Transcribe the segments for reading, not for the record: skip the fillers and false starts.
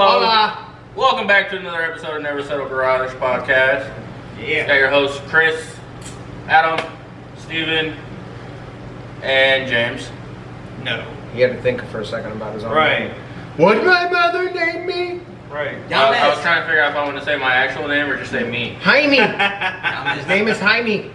Hello. Hola. Welcome back to another episode of Never Settle Garage Podcast. Yeah. Got your hosts Chris, Adam, Steven, and James. No. He had to think for a second about his own Right. name. What did my mother name me? Right. I was trying to figure out if I wanted to say my actual name or just say me. Jaime. His name is Jaime.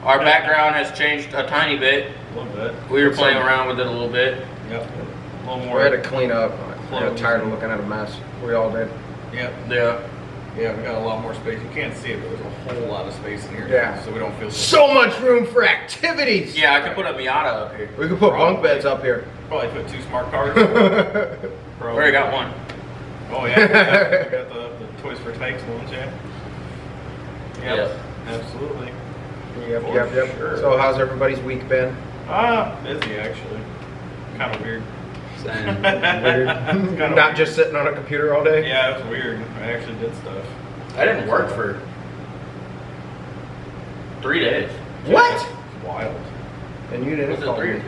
Our background has changed a tiny bit. A little bit. We were playing around with it a little bit. Yep. A little We more. had to clean up. I got tired of looking at a mess. We all did. Yep. Yeah. Yeah, we got a lot more space. You can't see it, but there's a whole lot of space in here. Yeah. So we don't feel So much room for activities. Yeah, I could put a Miata up here. We could put bunk beds up here. Probably put 2 smart cars. We already got one. Oh yeah. We got the Toys for Tykes ones, yeah. Yep. Absolutely. Yep, For yep, yep. sure. So how's everybody's week been? Busy actually. Kind of weird. Weird. kinda Not weird. just sitting on a computer all day? Yeah, it was weird. I actually did stuff. I didn't work for 3 days. What? It's wild. And you didn't Was it call 3? me.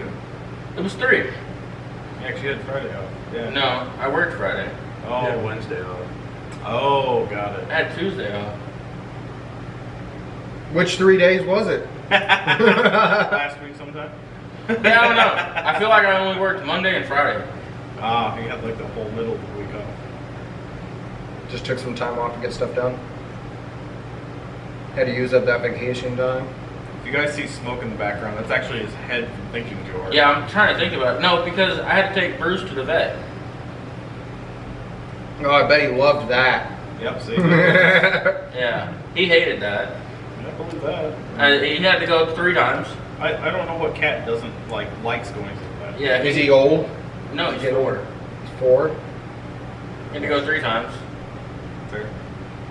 It was 3. You actually had Friday off. Yeah. No, I worked Friday. Oh. Yeah, Wednesday off. Oh, got it. I had Tuesday off. Which 3 days was it? Last week sometime? Yeah, I don't know. I feel like I only worked Monday and Friday. Ah, you had like the whole middle of the week off. Just took some time off to get stuff done. Had to use up that vacation time. If you guys see smoke in the background, that's actually his head from thinking jar. Yeah, I'm trying to think about it. No, because I had to take Bruce to the vet. Oh, I bet he loved that. Yep, see? Yeah, he hated that. I believe that. He had to go 3 times. I don't know what cat doesn't likes going to that. Yeah, Is he old? No, he's Get 4. older. He's 4? He had to go 3 times. Fair.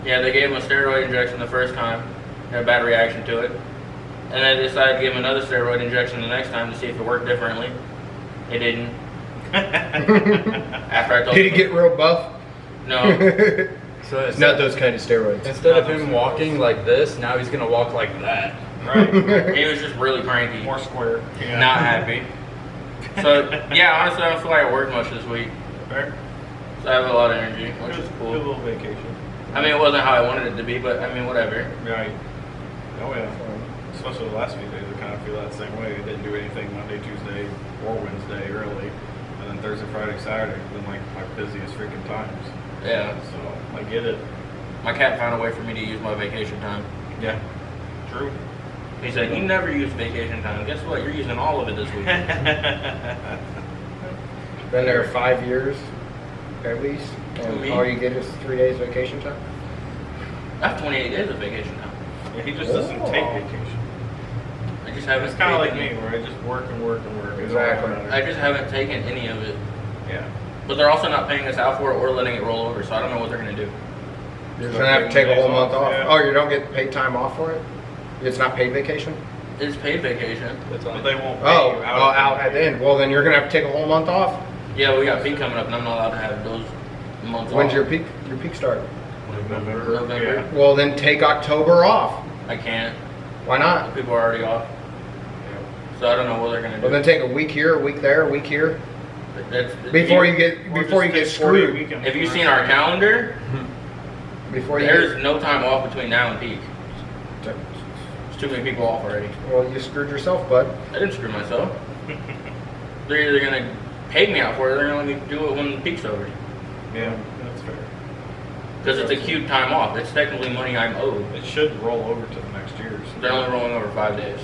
Yeah, they gave him a steroid injection the first time. Had a bad reaction to it. And then they decided to give him another steroid injection the next time to see if it worked differently. It didn't. After I told Did he him. get real buff? No. So Not those kind of steroids. instead of him walking like this, now he's gonna walk like that. Right. He was just really cranky. More square. Yeah. Not happy. So, yeah, honestly, I don't feel like I worked much this week. Fair. So I have a lot of energy, which is Good cool. little vacation. I mean, it wasn't how I wanted it to be, but I mean, whatever. Right. Oh yeah. Especially the last few days, I kind of feel that same way. I didn't do anything Monday, Tuesday, or Wednesday really, and then Thursday, Friday, Saturday have been like my busiest freaking times. Yeah. So I get it. My cat found a way for me to use my vacation time. Yeah. True. He said, "You never use vacation time. Guess what? You're using all of it this week." Been there 5 years, at least. Me? And all you get is 3 days vacation time? I have 28 days of vacation time. Yeah, he just doesn't take Oh. vacation. I just haven't. It's kind of like taken me, it. where I just work and work and work. It's all Exactly. matters. I just haven't taken any of it. Yeah. But they're also not paying us out for it or letting it roll over, so I don't know what they're gonna do. You're just gonna have to take a whole month off. Yeah. Oh, you don't get paid time off for it? It's not paid vacation? It's paid vacation. That's But on. they won't pay Oh, you out at the end. Well, then you're gonna have to take a whole month off. Yeah, we got peak coming up, and I'm not allowed to have those months When's off. your peak start? November. November. Yeah. Well, then take October off. I can't. Why not? People are already off, so I don't know what they're gonna do. Well, then take a week here, a week there, a week here. That's, Before you Or get just take 40 screwed. weekends. If you've seen our calendar, Before you there's no time off between now and peak. get, There's too many people off already. well, you screwed yourself, bud. I didn't screw myself. They're either gonna pay me out for it, or they're gonna let me do it when the peak's over. Yeah, that's fair. Because it's a cute time off. It's technically money I'm owed. It should roll over to the next year's. They're only rolling over 5 days.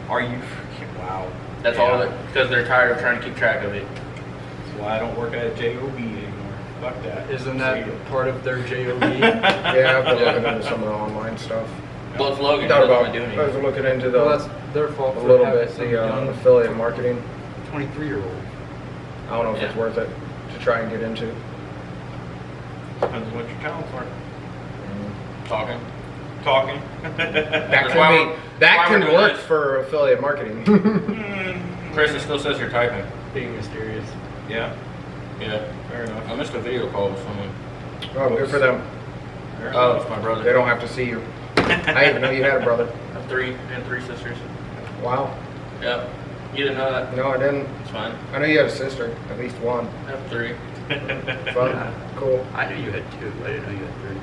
Are you freaking wow? That's Yeah. all. Because they're tired of trying to keep track of it. That's why I don't work at a JOB anymore. Fuck that. Isn't that See it. part of their JOB? Yeah, I've been looking into some of the online stuff. Well, it's Logan. Thought Doesn't about, want to do I was anything. looking into Well, that's the their fault a for little having bit some the young affiliate marketing. 23-year-old. I don't know if it's Yeah. worth it to try and get into. Depends on what your talents are. Talking. Talking. That That's can why be we're that can doing work this. for affiliate marketing. Chris, it still says you're typing. Being mysterious. Yeah, Yeah. fair enough. I missed a video call with someone. Oh, good for them. Fair Oh, enough. it's my brother. They don't have to see you. I didn't even know you had a brother. I have 3 sisters. Wow. Yep. You didn't know that? No, I didn't. It's fine. I know you have a sister, at least one. I have 3. Fun. Cool. I knew you had 2. I didn't know you had 3.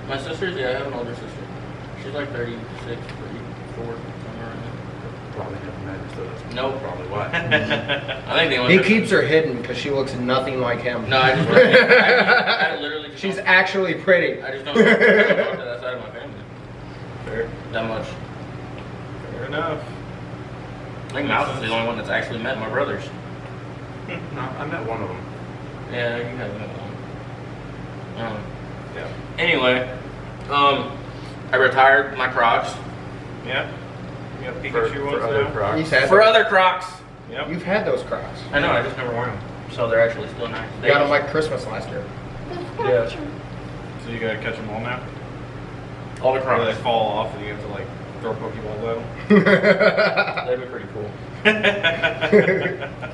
My sister's, yeah, I have an older sister. She's like 36, 34, somewhere around there. Probably never met her, so that's Nope. probably why. I think the only He person- keeps her hidden because she looks nothing like him. No, I just I literally just She's don't- actually pretty. I just don't talk to that side of my family Fair. that much. Fair enough. I think Mouse is the only one that's actually met my brothers. No, I met one of them. Yeah, you have met one. Yeah. Anyway, I retired my Crocs Yeah. You got For Pikachu ones other now? Crocs. He's had for those. other Crocs. Yep. You've had those Crocs. I know, I just never wear them, so they're actually still nice. You got them like Christmas last year. yeah, So you gotta catch them all now? all the Or Crocs. they fall off and you have to like throw Pokeballs at That'd be pretty cool.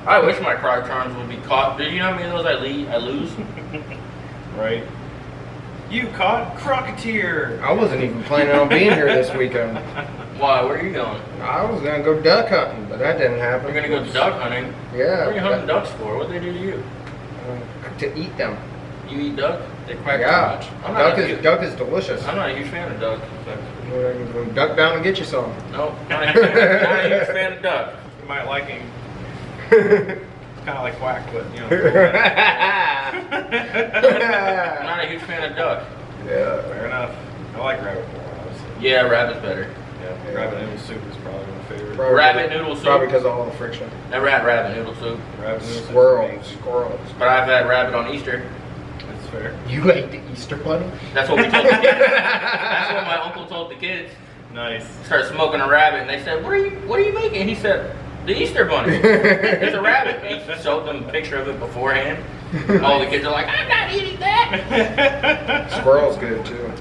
I wish my Croc charms would be caught. Do you know how many of those I lose? them? Right. You caught Crocketeer! I wasn't even planning on being here this weekend. Why? Where are you going? I was gonna go duck hunting, but that didn't happen. You're gonna go duck hunting. Yeah. What are you hunting ducks for? What do they do to you? To eat them. You eat duck? They quack Yeah. too much. I'm not a huge- Duck is delicious. I'm not a huge fan of duck. Duck down and get you some. Nope, not a huge fan, not a huge fan of duck. You might like him. It's kind of like Quack, but you know. I'm not a huge fan of duck. Yeah. Fair enough. I like rabbit more, obviously. Yeah, rabbit's better. Yeah, rabbit noodle soup is probably my favorite. Probably Rabbit because- noodle soup. Probably because of all the friction. Never had rabbit noodle soup, Rabbit noodle soup. Squirrels. but I've had rabbit on Easter. That's fair. You ate the Easter bunny? That's what we told the kids. That's what my uncle told the kids. Nice. Started smoking a rabbit, and they said, "What are you making?" He said, "The Easter bunny. It's a rabbit." He showed them a picture of it beforehand. All the kids are like, "I'm not eating that." Squirrel's good too.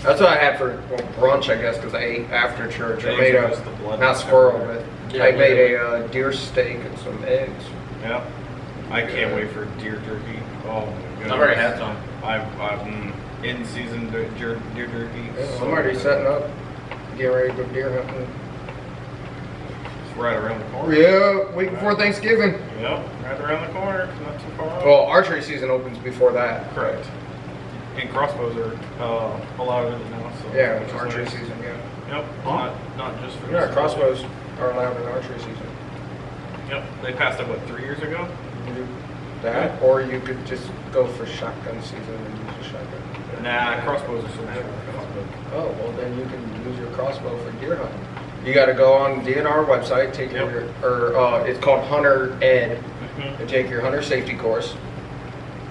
That's what I had for brunch, I guess, because I ate after church. I Eggs made are a, just the blood not that's squirrel, everywhere. but Yeah, I made yeah. a deer steak and some eggs. Yeah. I can't wait for deer jerky. Oh my goodness. I've already had some. I've in season deer jerky. Yeah, So I'm already good. setting up, getting ready to go deer hunting. It's right around the corner. Yeah, week before Thanksgiving. Yep, right around the corner. Not too far off. Well, archery season opens before that. Correct. And crossbows are allowed in it now. So Yeah, which it's is archery nice. season, yeah. Yep. Not just for Yeah, this. crossbows are allowed in archery season. Yep. They passed it what 3 years ago. You can do that, or you could just go for shotgun season and use a shotgun. Nah, crossbows are so much fun. Oh, well then you can use your crossbow for deer hunting. You got to go on the DNR website, take your, it's called Hunter Ed, and take your hunter safety course.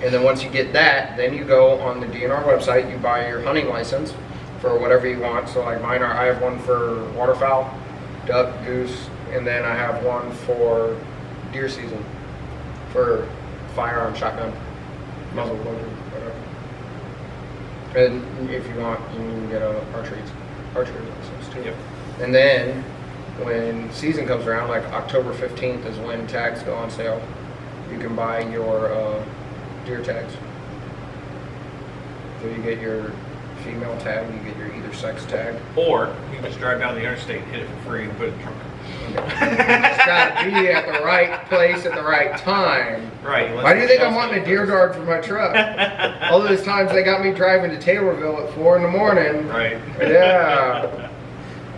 And then once you get that, then you go on the DNR website, you buy your hunting license for whatever you want. So like mine are, I have one for waterfowl, duck, goose, and then I have one for deer season, for firearm, shotgun, muzzle loader, whatever. And if you want, you can get a archery license too. Yep. And then when season comes around, like October 15th is when tags go on sale. You can buy your deer tags. So you get your female tag, you get your either sex tag. Or you can just drive down the interstate, hit it for free, and put it in the trunk. It's got to be at the right place at the right time. Right. Why do you think I'm wanting a deer guard for my truck? All those times they got me driving to Taylorville at 4 in the morning. Right. Yeah.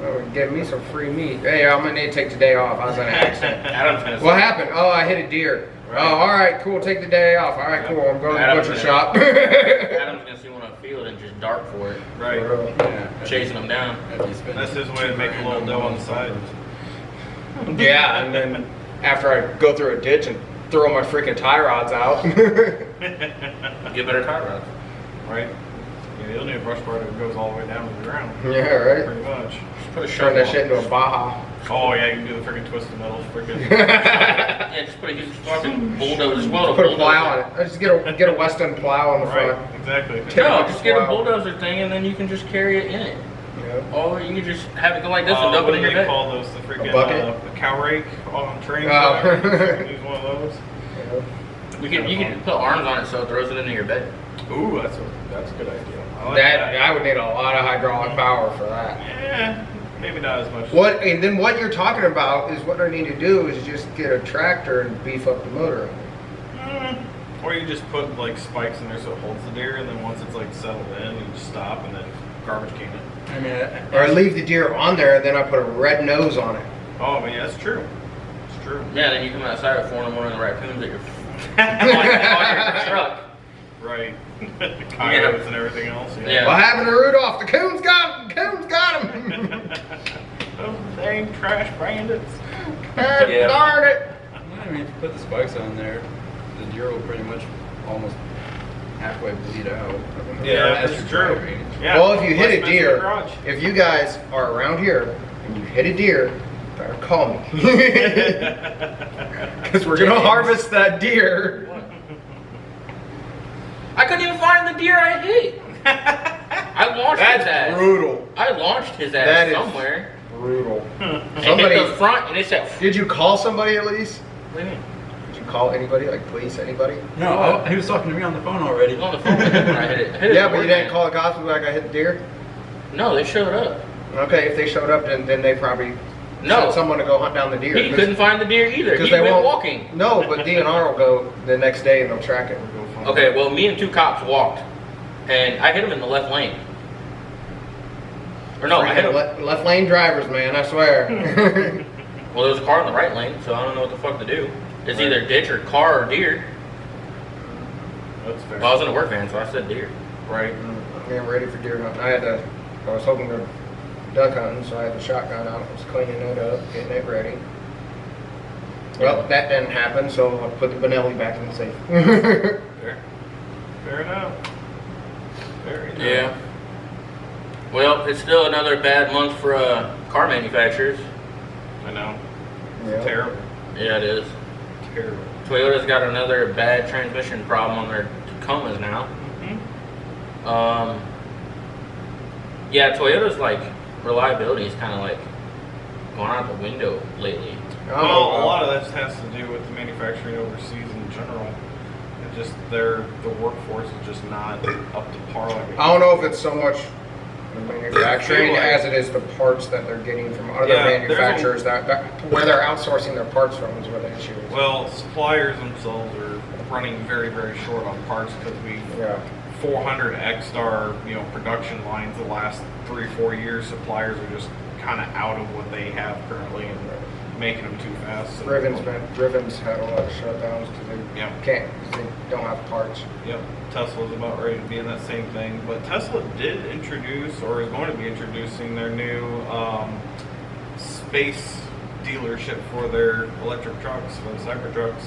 Oh, give me some free meat. Hey, I'm gonna need to take the day off. I was in an accident. Adam's gonna What say- happened? Oh, I hit a deer. Right. Oh, all right, cool. Take the day off. All right, Yep. cool. I'm going to the Adam's butcher gonna- shop. Adam's gonna see one on a field and just dart for it, Right. Yeah. chasing them down. That's his way to make a little dough on the side. Yeah, and then after I go through a ditch and throw my freaking tie rods out. Get better tie rods. Right. Yeah, you'll need a brush bar that goes all the way down to the ground. Yeah, right. Pretty much. Just put a Turn shovel that on. shit into a Baja. Oh yeah, you can do the freaking twisted metal. Freaking. Yeah, just put a huge fucking bulldozer. Well, Put a plow on it. I just get a Weston plow on the Right. front. Exactly. No, just get a Wow. bulldozer thing and then you can just carry it in it. Yeah. Or you can just have it go like this and What dump it do in your they bed. call those? The freaking bucket? the cow rake on trains. Oh. You can use one of those. You can put arms on it so it throws it into your bed. Ooh, that's a good idea. I like That I would need a lot of hydraulic power for that. Yeah, maybe not as much. What and then what you're talking about is what I need to do is just get a tractor and beef up the motor. Or you just put like spikes in there so it holds the deer, and then once it's like settled in, you just stop and then garbage can it. I mean, Or I leave the deer on there, and then I put a red nose on it. Oh, I mean, that's true. It's true. Yeah, then you come outside at 4 in the morning, the raccoons at your on your truck. Right. The coyotes and everything else. Yeah. What happened to Rudolph? The coons got him. Coons got him. Those dang trash bandits. God Yeah. darn it. I mean, if you put the spikes on there, the deer will pretty much almost halfway bleed out. Yeah, As that's you're true. driving. Yeah. Well, if you hit less a mess in your deer, garage. if you guys are around here and you hit a deer, you better call me. Because we're going to harvest that deer. I couldn't even find the deer I hit. I launched his ass. That's brutal. I launched his ass That is somewhere. Brutal. And Somebody, hit the front, and it said, did you call somebody at least? what do you mean? Did you call anybody, like police, anybody? No, he was talking to me on the phone already. I was on the phone with him when I hit it. I hit it Yeah, but you hard, didn't man. call the cops like I hit the deer? No, they showed up. Okay, if they showed up, then they probably No. sent someone to go hunt down the deer. He couldn't find the deer either. Because He they went won't walking. No, but DNR will go the next day and they'll track it. Go find Okay, well, me and 2 cops walked, and I hit him in the left lane. Or no, I hit him. Left lane drivers, man, I swear. Well, there was a car in the right lane, so I don't know what the fuck to do. It's either ditch or car or deer. That's fair. Well, I was in a work van, so I said deer. Right. I'm getting ready for deer hunting. I was hoping to duck hunting, so I had the shotgun out. I was cleaning it up, getting it ready. Well, that didn't happen, so I put the Benelli back in the safe. Fair. Fair enough. Fair enough. Yeah. Well, it's still another bad month for car manufacturers. I know. Yeah. Terrible. Yeah, it is. Terrible. Toyota's got another bad transmission problem on their Tacomas now. Mm-hmm. Yeah, Toyota's like reliability is kind of like going out the window lately. Well, a lot of that has to do with the manufacturing overseas in general. And just the workforce is just not up to par like it I don't know if it's so much the manufacturing like- as it is the parts that they're getting from other Yeah, there's a- manufacturers that where they're outsourcing their parts from is where the issue is. Well, suppliers themselves are running very, very short on parts because we Yeah. 400 X-Star, production lines the last 3-4 years. Suppliers are just kind of out of what they have currently and making them too fast. So Riven's had a lot of shutdowns because they Yeah. can't, because they don't have parts. Yep, Tesla's about ready to be in that same thing. But Tesla did introduce, or is going to be introducing, their new space dealership for their electric trucks, for the Cybertrucks.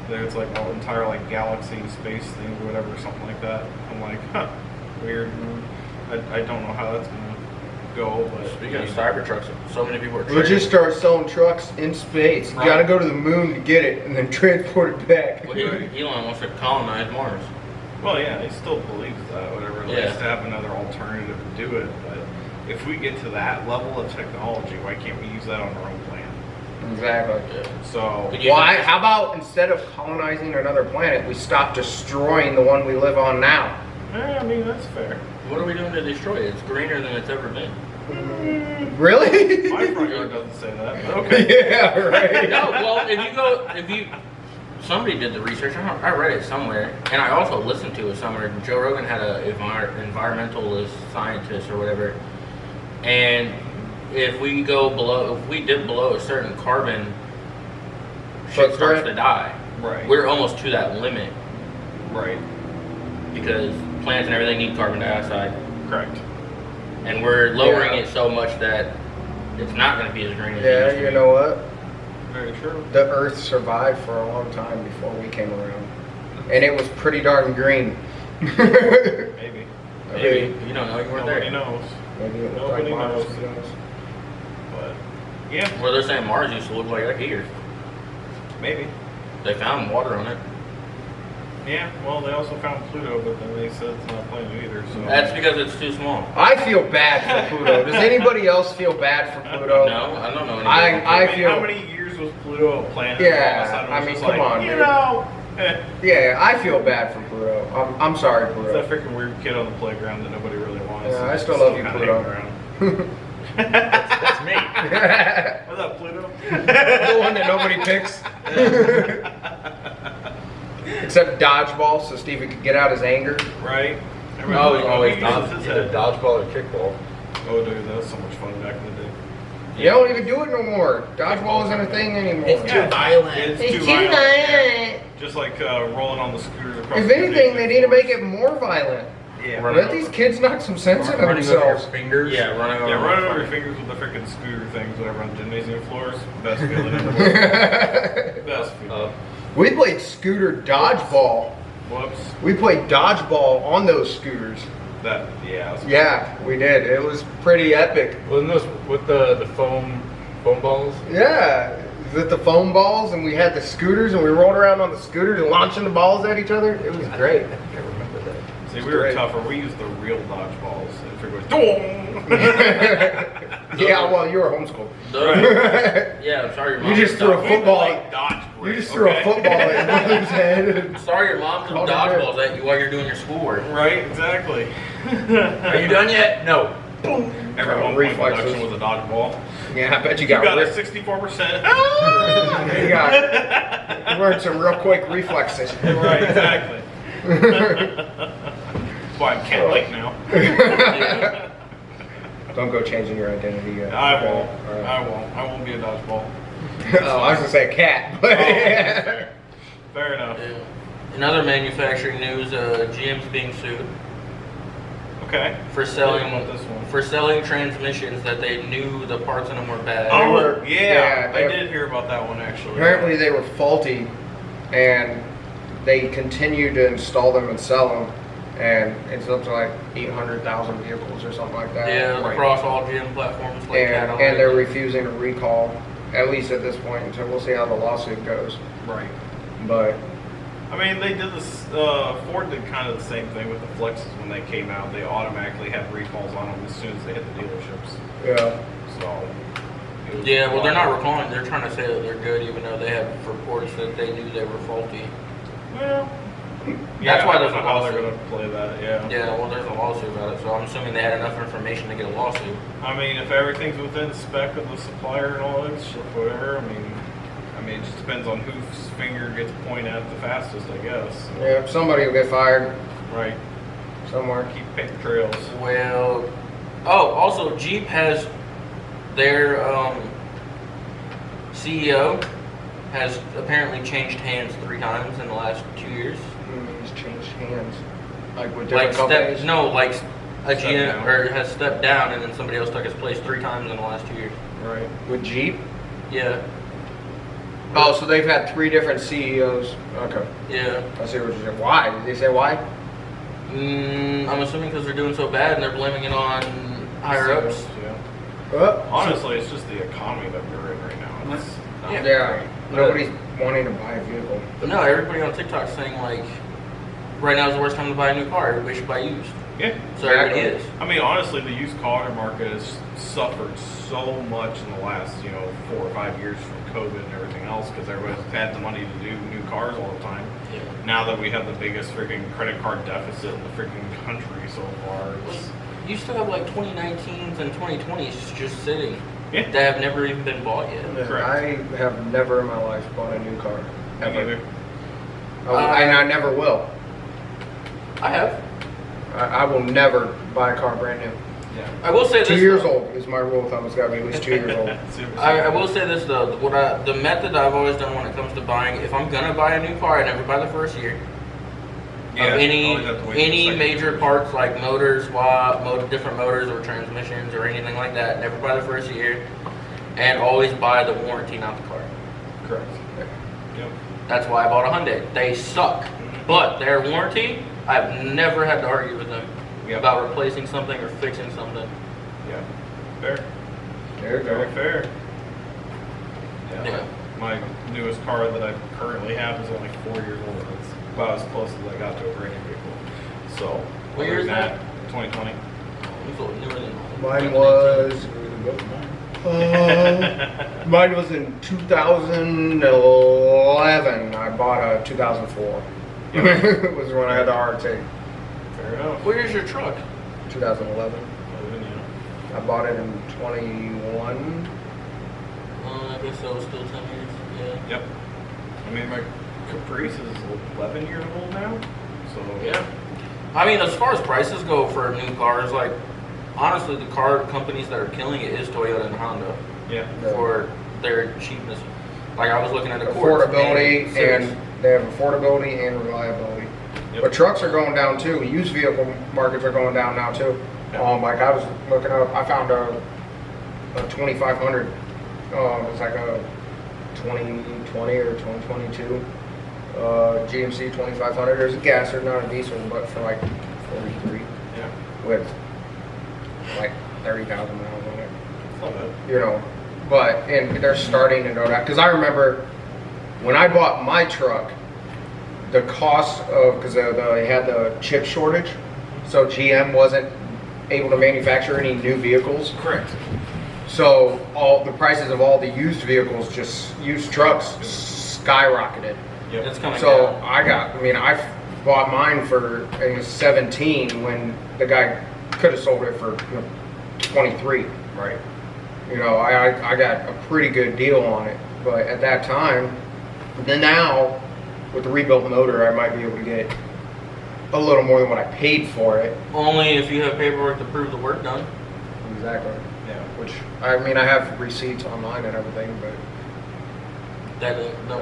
There's like an entire like galaxy space thing or whatever, something like that. I'm like, huh, weird. I don't know how that's gonna go, but Speaking of Cybertrucks, so many people are We'll just start selling trucks in space. You Right. gotta go to the moon to get it and then transport it back. Well, Elon wants to colonize Mars. well, yeah, he still believes that, whatever. At Yeah. least to have another alternative to do it. But if we get to that level of technology, why can't we use that on our own planet? Exactly. Yeah. So Could you- Why? How about instead of colonizing another planet, we stop destroying the one we live on now? I mean that's fair. What are we doing to destroy it? It's greener than it's ever been. Really? My front yard doesn't say that. But okay. Yeah, right. No, well, somebody did the research. I read it somewhere, and I also listened to it somewhere. Joe Rogan had an environmentalist scientist or whatever, and if we dip below a certain carbon, shit starts Footprint. to die. Right. We're almost to that limit Right. because plants and everything need carbon dioxide, Correct. and we're lowering Yeah. it so much that it's not going to be as green as it Yeah, used to you be. know what? Very true. The Earth survived for a long time before we came around, and it was pretty darn green. Maybe. Maybe. You don't know. You weren't Nobody there. knows. Maybe it looked Nobody like Mars. knows. Who knows? But yeah, Well, they're saying Mars used to look like that here. maybe. They found water on it. Yeah. Well, they also found Pluto, but then they said it's not a planet either. So That's because it's too small. I feel bad for Pluto. Does anybody else feel bad for Pluto? No, I don't know anybody. I feel. how many years was Pluto a planet? Yeah, All of a sudden it I was mean, just come like, on, you dude. know. Yeah, I feel bad for Pluto. I'm sorry, It's that Pluto. freaking weird kid on the playground that nobody really wants. Yeah, I It's still love you, kinda Pluto. hanging around. That's me. What's up, Pluto? The one that nobody picks. Except dodgeball, so Stevie could get out his anger. Right? Oh, he always He dodge- uses his Either head. dodgeball or kickball. Oh, dude, that was so much fun back in the day. You don't even do it no more. Dodgeball isn't a thing anymore. It's too violent. It's It's too too violent. violent. Just like rolling on the scooter across If the anything, they need to make it floors. more violent. Yeah, Let these kids knock some sense into Running over your themselves. fingers. Yeah, running over. Yeah, running over your fingers with the freaking scooter things, whatever, on gymnasium floors. Best feeling in the world. Best feeling. We played scooter dodgeball. Whoops. We played dodgeball on those scooters. That, yeah. Yeah, we did. It was pretty epic. Wasn't those with the foam balls? Yeah, with the foam balls, and we had the scooters, and we rolled around on the scooters and launching the balls at each other. It was great. I think I remember that. See, we were Great. tougher. We used the real dodgeballs. And if it goes, dong! Yeah, well, you were homeschooled. Yeah, I'm sorry, your You mom. just threw a We football. like dodge You bricks, just threw okay? a football at mother's head. Sorry, your mom threw Oh, dodgeballs at you while you're doing your schoolwork. Right, exactly. Are you done yet? No. Every Oh, 1 point reflexes. production was a dodgeball. Yeah, I bet you You got, got a ripped. 64%. You got you learned some real quick reflexes. Right, exactly. That's why I'm Ken Lake now. Yeah. Don't go changing your identity yet. I won't. All right. I won't. I won't be a dodgeball. Oh, I was gonna say cat, but Oh, fair. Fair enough. Yeah. In other manufacturing news, GM's being sued Okay. for selling I didn't want this one. for selling transmissions that they knew the parts in them were bad. Oh, were- yeah. they- I did hear about that one actually. apparently they were faulty, and they continued to install them and sell them, and it's up to like 800,000 vehicles or something like that. Yeah, Right. across all GM platforms like And Cadillac. they're refusing to recall, at least at this point. So we'll see how the lawsuit goes. Right. But I mean, they did this. Ford did kind of the same thing with the Flexes when they came out. They automatically had recalls on them as soon as they hit the dealerships. yeah, So. it was Yeah, well, they're not recalling. They're trying to say that they're good, even though they have reports that they knew they were faulty. Well. That's why I there's don't a know how they're lawsuit. gonna play that. Yeah. Yeah, well, there's a lawsuit about it, so I'm assuming they had enough information to get a lawsuit. I mean, if everything's within spec of the supplier and all that shit, whatever. I mean, it just depends on whose finger gets pointed at the fastest, I guess. yeah. Somebody will get fired Right. somewhere. Keep paper trails. Well, oh, also Jeep has their CEO has apparently changed hands 3 times in the last 2 years. He's changed hands, like with Like different companies. like a Stepped GM down. or has stepped down, and then somebody else took his place 3 times in the last 2 years. Right. With Jeep. Yeah, Oh, so they've had 3 different CEOs. Okay, yeah. I see what you're saying. Why? Did they say why? I'm assuming because they're doing so bad, and they're blaming it on higher ups. Yeah. Honestly, it's just the economy that we're in right now. It's not Yeah. Yeah, great. nobody's wanting to buy a vehicle. But no, everybody on TikTok's saying like, right now is the worst time to buy a new car. Everybody should buy used. Yeah. So everybody Exactly. is. I mean, honestly, the used car market has suffered so much in the last, 4 or 5 years from COVID and everything else because everybody's had the money to do new cars all the time. Yeah. Now that we have the biggest freaking credit card deficit in the freaking country so far, it's, You still have like 2019s and 2020s just sitting yeah. that have never even been bought yet. Correct. I have never in my life bought a new car. Me Ever. neither. And I never will. I have. I will never buy a car brand new. Yeah. I will say this. 2 years though. old is my rule of thumb. It's got to be at least 2 years old. I will say this though. The method I've always done when it comes to buying, if I'm gonna buy a new car, I never buy the first year. Yeah, Of any always have to wait for the any second major year. parts like motors, swap, different motors or transmissions or anything like that, never buy the first year, and always buy the warranty, not the car. Correct. Yep. That's why I bought a Hyundai. They suck, but their warranty, I've never had to argue with them Yep. about replacing something or fixing something. Yeah. Fair. There you Very go. fair. Yeah. My newest car that I currently have is only 4 years old. It's about as close as I got to a brand new vehicle. So, What year other is than that? 2020. It's a little newer than Mine was. Both of mine. Mine was in 2011. I bought a 2004. was when I had the RT. Fair enough. What year's your truck? 2011. Other than, I bought it in 21. I guess that was still 10 years. Yeah. Yep. I mean, my Caprice is 11 years old now. So Yeah. I mean, as far as prices go for new cars, like, honestly, the car companies that are killing it is Toyota and Honda yeah. for their cheapness. Like, I was looking at the Accord Affordability, Civics. and they have affordability and reliability. Yep. But trucks are going down too. Used vehicle markets are going down now too. Yep. Like I was looking up, I found a 2500. It's like a 2020 or 2022 GMC 2500. There's a gas, there's not a diesel, but for like 43 Yeah. with like 30,000 miles on it. It's not bad. You know, but and they're starting to go down because I remember when I bought my truck, the cost of because they had the chip shortage, so GM wasn't able to manufacture any new vehicles. Correct. So all the prices of all the used vehicles, just used trucks, skyrocketed. Yep. It's coming So down. I bought mine for I guess, 17 when the guy could have sold it for 23. Right. You know, I got a pretty good deal on it, but at that time, then now with the rebuilt motor, I might be able to get a little more than what I paid for it. Only if you have paperwork to prove the work done. Exactly. Yeah. Which I mean, I have receipts online and everything, but Nobody's I'll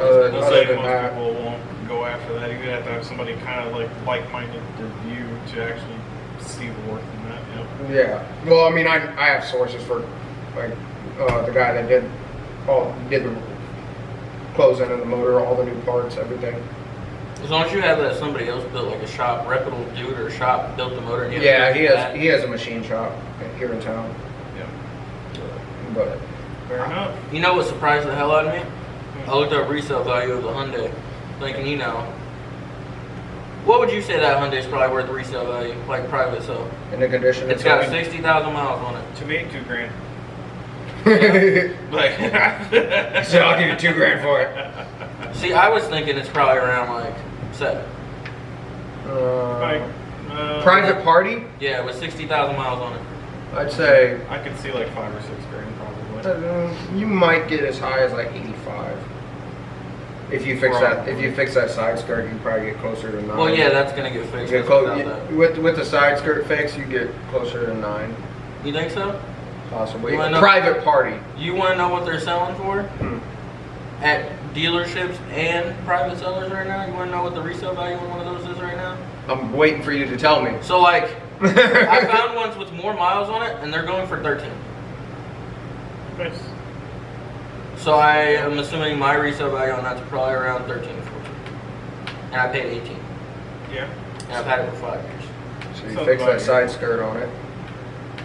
Other say than most that- people won't go after that. You have to have somebody kind of like-minded to you to actually see the worth in that. You know? yeah. Well, I mean, I have sources for like the guy that did the closing of the motor, all the new parts, everything. As long as you have that somebody else built, like a shop, reputable dude or a shop built the motor, and you have Yeah, to he do has that. he has a machine shop here in town, Yeah. but Fair enough. You know what surprised the hell out of me? I looked up resale value of the Hyundai, thinking, you know, what would you say that Hyundai's probably worth resale value, like private sale? in the condition It's got in. 60,000 miles on it. To me, $2,000. So Like, I'll give you $2,000 for it. See, I was thinking it's probably around like 7. like, Private party, Yeah, with 60,000 miles on it. I'd say I could see like $5,000 or $6,000 probably. you might get as high as like 85. If you fix that side skirt, you probably get closer to 9. Well, yeah, that's gonna get You fixed. get Without that. with the side skirt fix, you get closer to 9, You think so? possibly. You wanna know- Private party. You want to know what they're selling for Hmm. at dealerships and private sellers right now? You want to know what the resale value on one of those is right now? I'm waiting for you to tell me. So, like, I found ones with more miles on it, and they're going for 13. Nice. So I am assuming my resale value on that's probably around 13 or 14. And I paid 18. Yeah. And I've had it for 5 years. So you Sounds fix about that side skirt on it,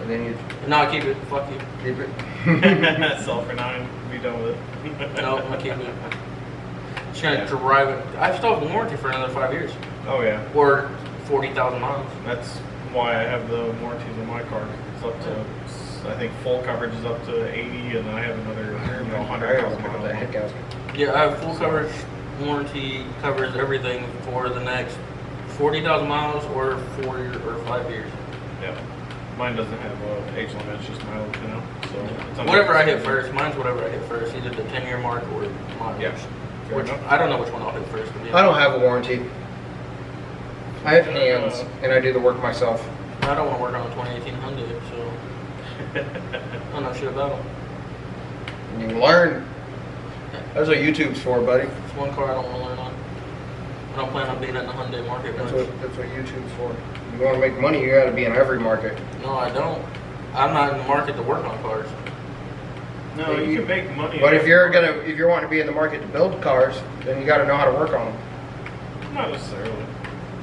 and then you No, I keep it. Fuck you. keep it. Sell for 9. Be done with it. No, I'm gonna keep it. Just gonna Yeah. drive it. I still have a warranty for another 5 years. Oh yeah. Or 40,000 miles. That's why I have the warranties on my car. It's up to, I think full coverage is up to 80, and then I have another 100,000 miles. that head gasket. Yeah, I have full coverage. Warranty covers everything for the next 40,000 miles or 4 years or 5 years. Yeah. Mine doesn't have age limit, it's just mileage, you know. So it's under- Whatever I hit first. Mine's whatever I hit first. Either the 10-year mark or mileage. Yeah. Fair Which enough. I don't know which one I'll hit first. To be I don't honest. have a warranty. I have hands, and I do the work myself. I don't want to work on a 2018 Hyundai, so I don't know shit about them. You can learn. That's what YouTube's for, buddy. It's one car I don't want to learn on. I don't plan on being in the Hyundai market That's much. what YouTube's for. You want to make money, you got to be in every market. No, I don't. I'm not in the market to work on cars. No, you can make money. But if you're wanting to be in the market to build cars, then you got to know how to work on them. Not necessarily.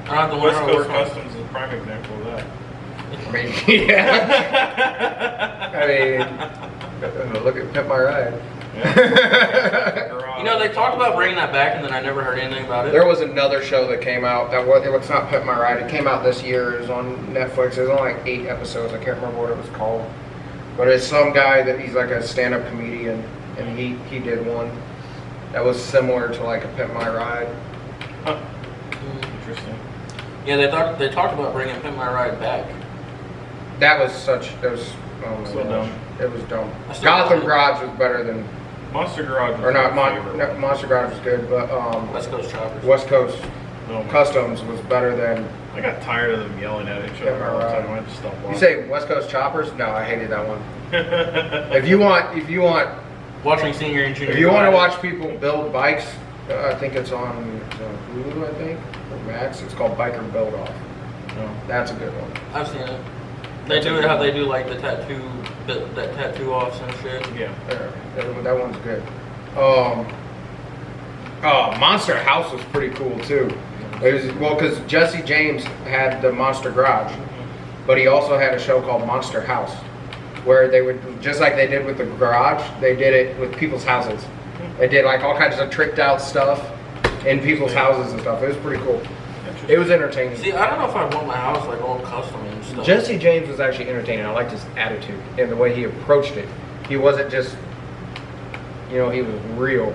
I don't have to learn West how to Coast work on. Customs is a prime example of that. I mean, yeah. I mean, look at Pimp My Ride. You know, they talked about bringing that back, and then I never heard anything about it. There was another show that came out that was not Pimp My Ride. It came out this year. It was on Netflix. It was only like 8 episodes. I can't remember what it was called. But it's some guy that he's like a stand-up comedian, and he did one that was similar to like a Pimp My Ride. Huh. Mm. Interesting. Yeah, they talked about bringing Pimp My Ride back. That was oh my So gosh. dumb. It was dumb. I still Gotham love it. Garage was better than Monster Garage. or not, my favorite no, one. Monster Garage was good, but West Coast Choppers. West Coast Oh my- Customs was better than. I got tired of them yelling at each Yeah, other all the right. time. I just stopped You watching. say West Coast Choppers? No, I hated that one. If you want Watching senior engineer. If you want to watch people build bikes, I think it's on Hulu, I think, or Max. It's called Biker Build Off. No. That's a good one. I've seen it. They do it how they do like the tattoo, that tattoo offs and shit. Yeah. That one's good. Monster House was pretty cool too. It was, well, because Jesse James had the Monster Garage, but he also had a show called Monster House, where they would, just like they did with the garage, they did it with people's houses. They did like all kinds of tricked out stuff in people's houses and stuff. It was pretty cool. It was entertaining. See, I don't know if I want my house like all custom and stuff. Jesse James was actually entertaining. I liked his attitude and the way he approached it. He wasn't just, he was real.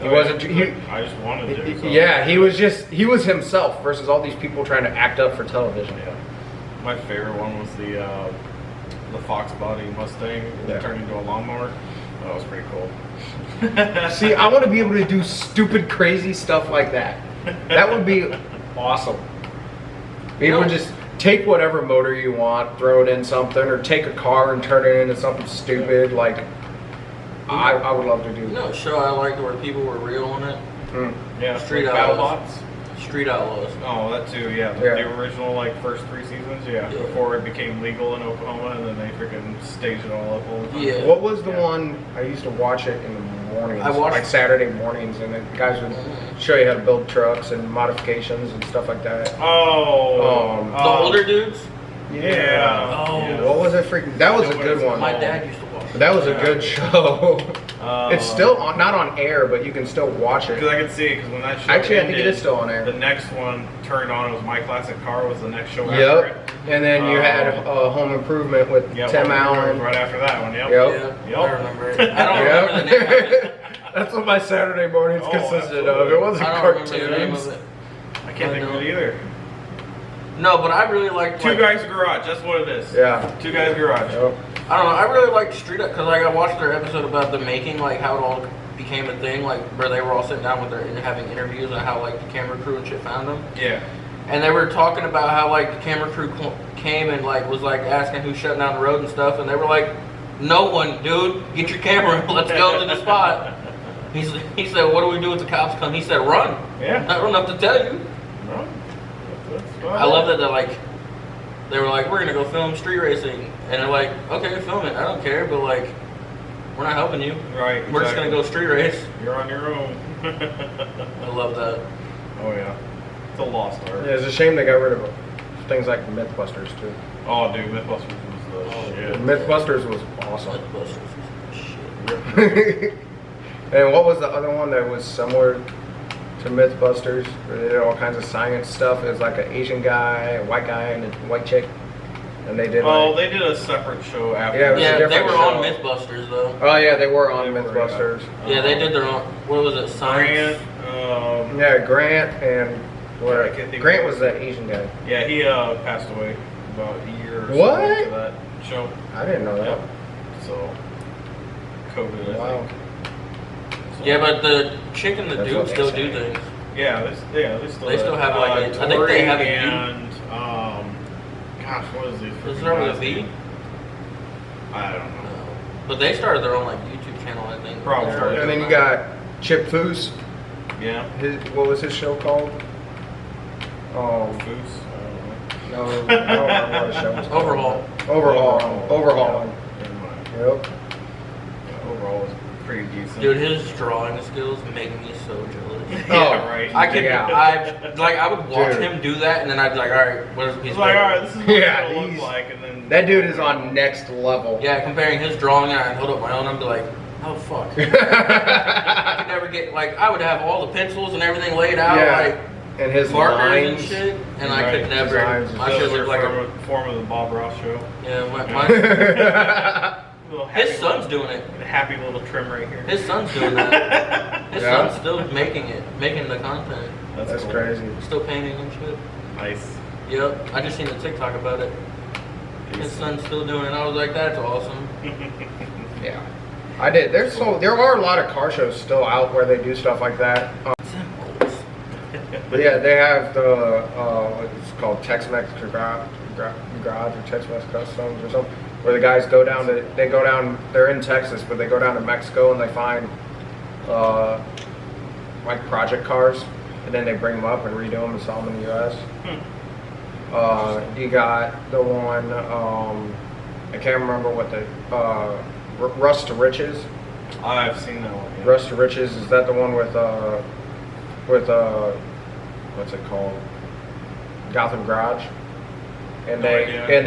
He wasn't. I just wanted to. So. Yeah, he was himself versus all these people trying to act up for television. Yeah. My favorite one was the Fox body Mustang that turned into a lawnmower. That was pretty cool. See, I want to be able to do stupid, crazy stuff like that. That would be awesome. Be able to just take whatever motor you want, throw it in something, or take a car and turn it into something stupid. Like, I would love to do that. A show I liked where people were real on it. Yeah. Street like Outlaws. BattleBots. Street Outlaws. Oh, that too. Yeah. Yeah. The original first 3 seasons. Yeah. Yeah. Before it became legal in Oklahoma, and then they freaking staged it all up all the time. Yeah. What was the Yeah. one I used to watch it in the mornings, I watched- like Saturday mornings, and the guys would show you how to build trucks and modifications and stuff like that. Oh. The older dudes. Yeah. Oh. Yeah. What was it? Freaking! That was a good one. My dad used to watch it. That was a good show. It's Uh, still not on air, but you can still watch Because it. I could see it, because when that show Actually, I think it ended, is still on air. The next one turned on. It was My Classic Car was the next show after Yep. it. And then you had Home Improvement with Yeah, Tim Home Improvement Allen. was right after that one. Yep. Yep. Yeah, Yep. I remember it. I don't remember the name of it. That's what my Saturday mornings Oh, consisted of. absolutely. It wasn't I don't remember the name cartoons. of it. I can't think of it either. No, but I really liked Two like, Guys Garage. That's what it is. Yeah. Two Guys Garage. Yep. I don't know. I really liked Street Up because like I watched their episode about the making, like how it all became a thing, like where they were all sitting down with their and having interviews and how like the camera crew and shit found them. Yeah. And they were talking about how like the camera crew came and like was like asking who's shutting down the road and stuff, and they were like, "No one, dude. Get your camera. Let's go to the spot." He said, "What do we do if the cops come?" He said, "Run." Yeah. I don't know what to tell you. No. I love that they were like, "We're gonna go film street racing," and they're like, "Okay, film it. I don't care, but like, we're not helping you. Right. We're just gonna go street race." You're on your own. I love that. Oh yeah. It's a lost art. Yeah, it's a shame they got rid of things like Mythbusters too. Oh dude, Mythbusters was the shit. Mythbusters was awesome. Mythbusters was shit. And what was the other one that was similar to Mythbusters? Where they did all kinds of science stuff. It was like an Asian guy, a white guy, and a white chick. And they did Oh, like... they did a separate show after. Yeah, it was a Yeah, they different were show. on Mythbusters though. Oh yeah, they were on They were, Mythbusters. Yeah, they did their own. What was it? Science. Grant. Yeah, Grant and... I can't think Grant of was that Asian guy. Yeah, he passed away about a year or so What? after that show. I didn't know that. Yep. So, COVID, I Wow. think. So, Yeah, but the chick and the That's dude what they still say. do things. Yeah, they still They still have, like, I think they Tori have a and gosh, what is it? Does it start with a V? I don't know. No. But they started their own like YouTube channel, I think. Probably. They started And then their you own. got Chip Foose. Yeah. What was his show called? Foos. No, I don't remember what the show was called. Overhauling. Never mind. Yep. Yeah, overall was pretty decent. Dude, his drawing skills make me so jealous. Yeah, right. I could, Yeah. I would watch Dude. him do that, and then I'd be like, all right, what is It's he's like, all right, this is what Yeah, it he's- looks like, and then That dude is on next level. Yeah, comparing his drawing, and I'd hold up my own, I'd be like, oh fuck. I could never get like I would have all the pencils and everything laid out, Yeah. And his like markers and lines. shit, and I Right, could never. designs and I Those should are look like a form of the Bob Ross show. yeah. My, Little happy his son's doing it. little, happy little trim right here. His son's doing that. His Yeah. son's still making the content, That's cool. crazy. still painting and shit. Nice. Yep, I just seen a TikTok about it. His son's still doing it. I was like, that's awesome. Yeah. I did. There are a lot of car shows still out where they do stuff like that. But yeah, they have the it's called Tex-Mex Garage or Tex-Mex Customs or something, where the guys go down. They're in Texas, but they go down to Mexico and they find like project cars, and then they bring them up and redo them and sell them in the U.S. You got the one I can't remember what the Rust to Riches. I've seen that one. Yeah. Rust to Riches, is that the one with what's it called? Gotham Garage. And No they idea. and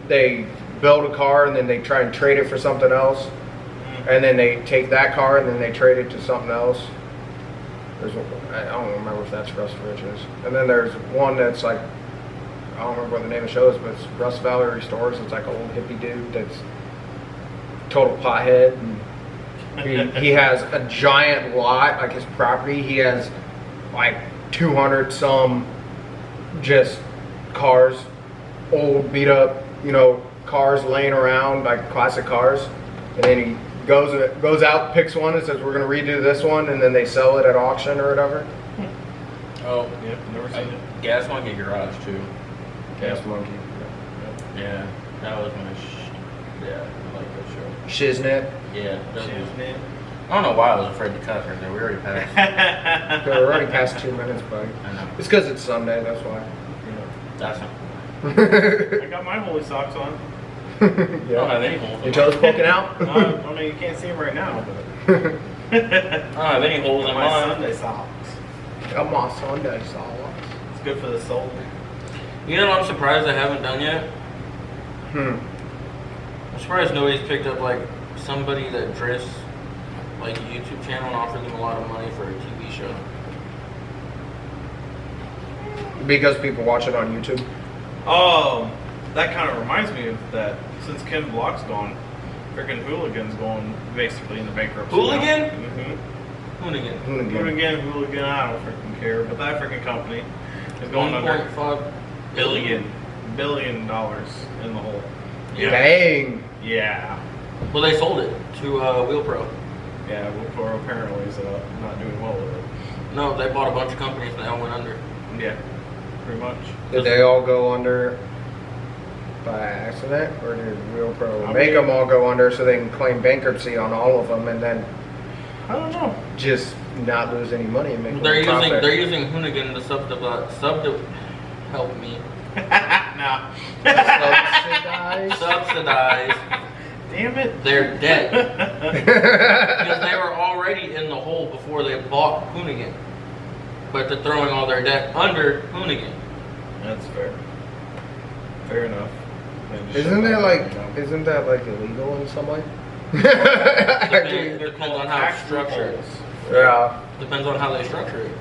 they build a car and then they try and trade it for something else. And then they take that car and then they trade it to something else. I don't remember if that's Rust to Riches. And then there's one that's like, I don't remember what the name of the show is, but it's Rust Valley Restores. It's like an old hippie dude that's total pothead. And he has a giant lot, like his property. He has like 200 some just cars, old beat up, cars laying around, like classic cars. And then he goes out, picks one and says, we're going to redo this one. And then they sell it at auction or whatever. Oh, Yep, never seen it. Gas Monkey Garage too. Gas Monkey. Yeah, that was my. Yeah, I like that show. Shiznit. Yeah, that was, Shiznit. I don't know why I was afraid to cut right there. We already passed. We're already past 2 minutes, buddy. I know. It's because it's Sunday, that's why. That's not. I got my holy socks on. I don't have any holes. Your In toes mine. poking out? I mean, you can't see them right now, but I don't have any holes in my mine. Sunday socks. Come on, Sunday, Saw. It's good for the soul. You know what I'm surprised I haven't done yet? I'm surprised nobody's picked up like somebody that drifts like a YouTube channel and offered them a lot of money for a TV show. Because people watch it on YouTube. Oh, that kind of reminds me of that. Since Ken Block's gone, freaking Hooligan's going basically into bankruptcy. Hooligan? Mm-hmm. Hoonigan. Hooligan, I don't freaking care. But that freaking company is going under $1.5 billion in the hole. Yeah. Dang. Yeah. Well, they sold it to Wheel Pro. Yeah, Wilco apparently is not doing well with it. No, they bought a bunch of companies and they all went under. Yeah, pretty much. Did they all go under by accident? Or did Wheel Pro I make mean- them all go under so they can claim bankruptcy on all of them and then I don't know. just not lose any money and make a They're little profit? using Hoonigan to help me. No. Subsidize Damn it. their debt. Because they were already in the hole before they bought Hoonigan. But they're throwing all their debt under Hoonigan. That's fair. Fair enough. Isn't that like illegal in some way? Depends on how it's structured. Yeah. Depends on how they structure it.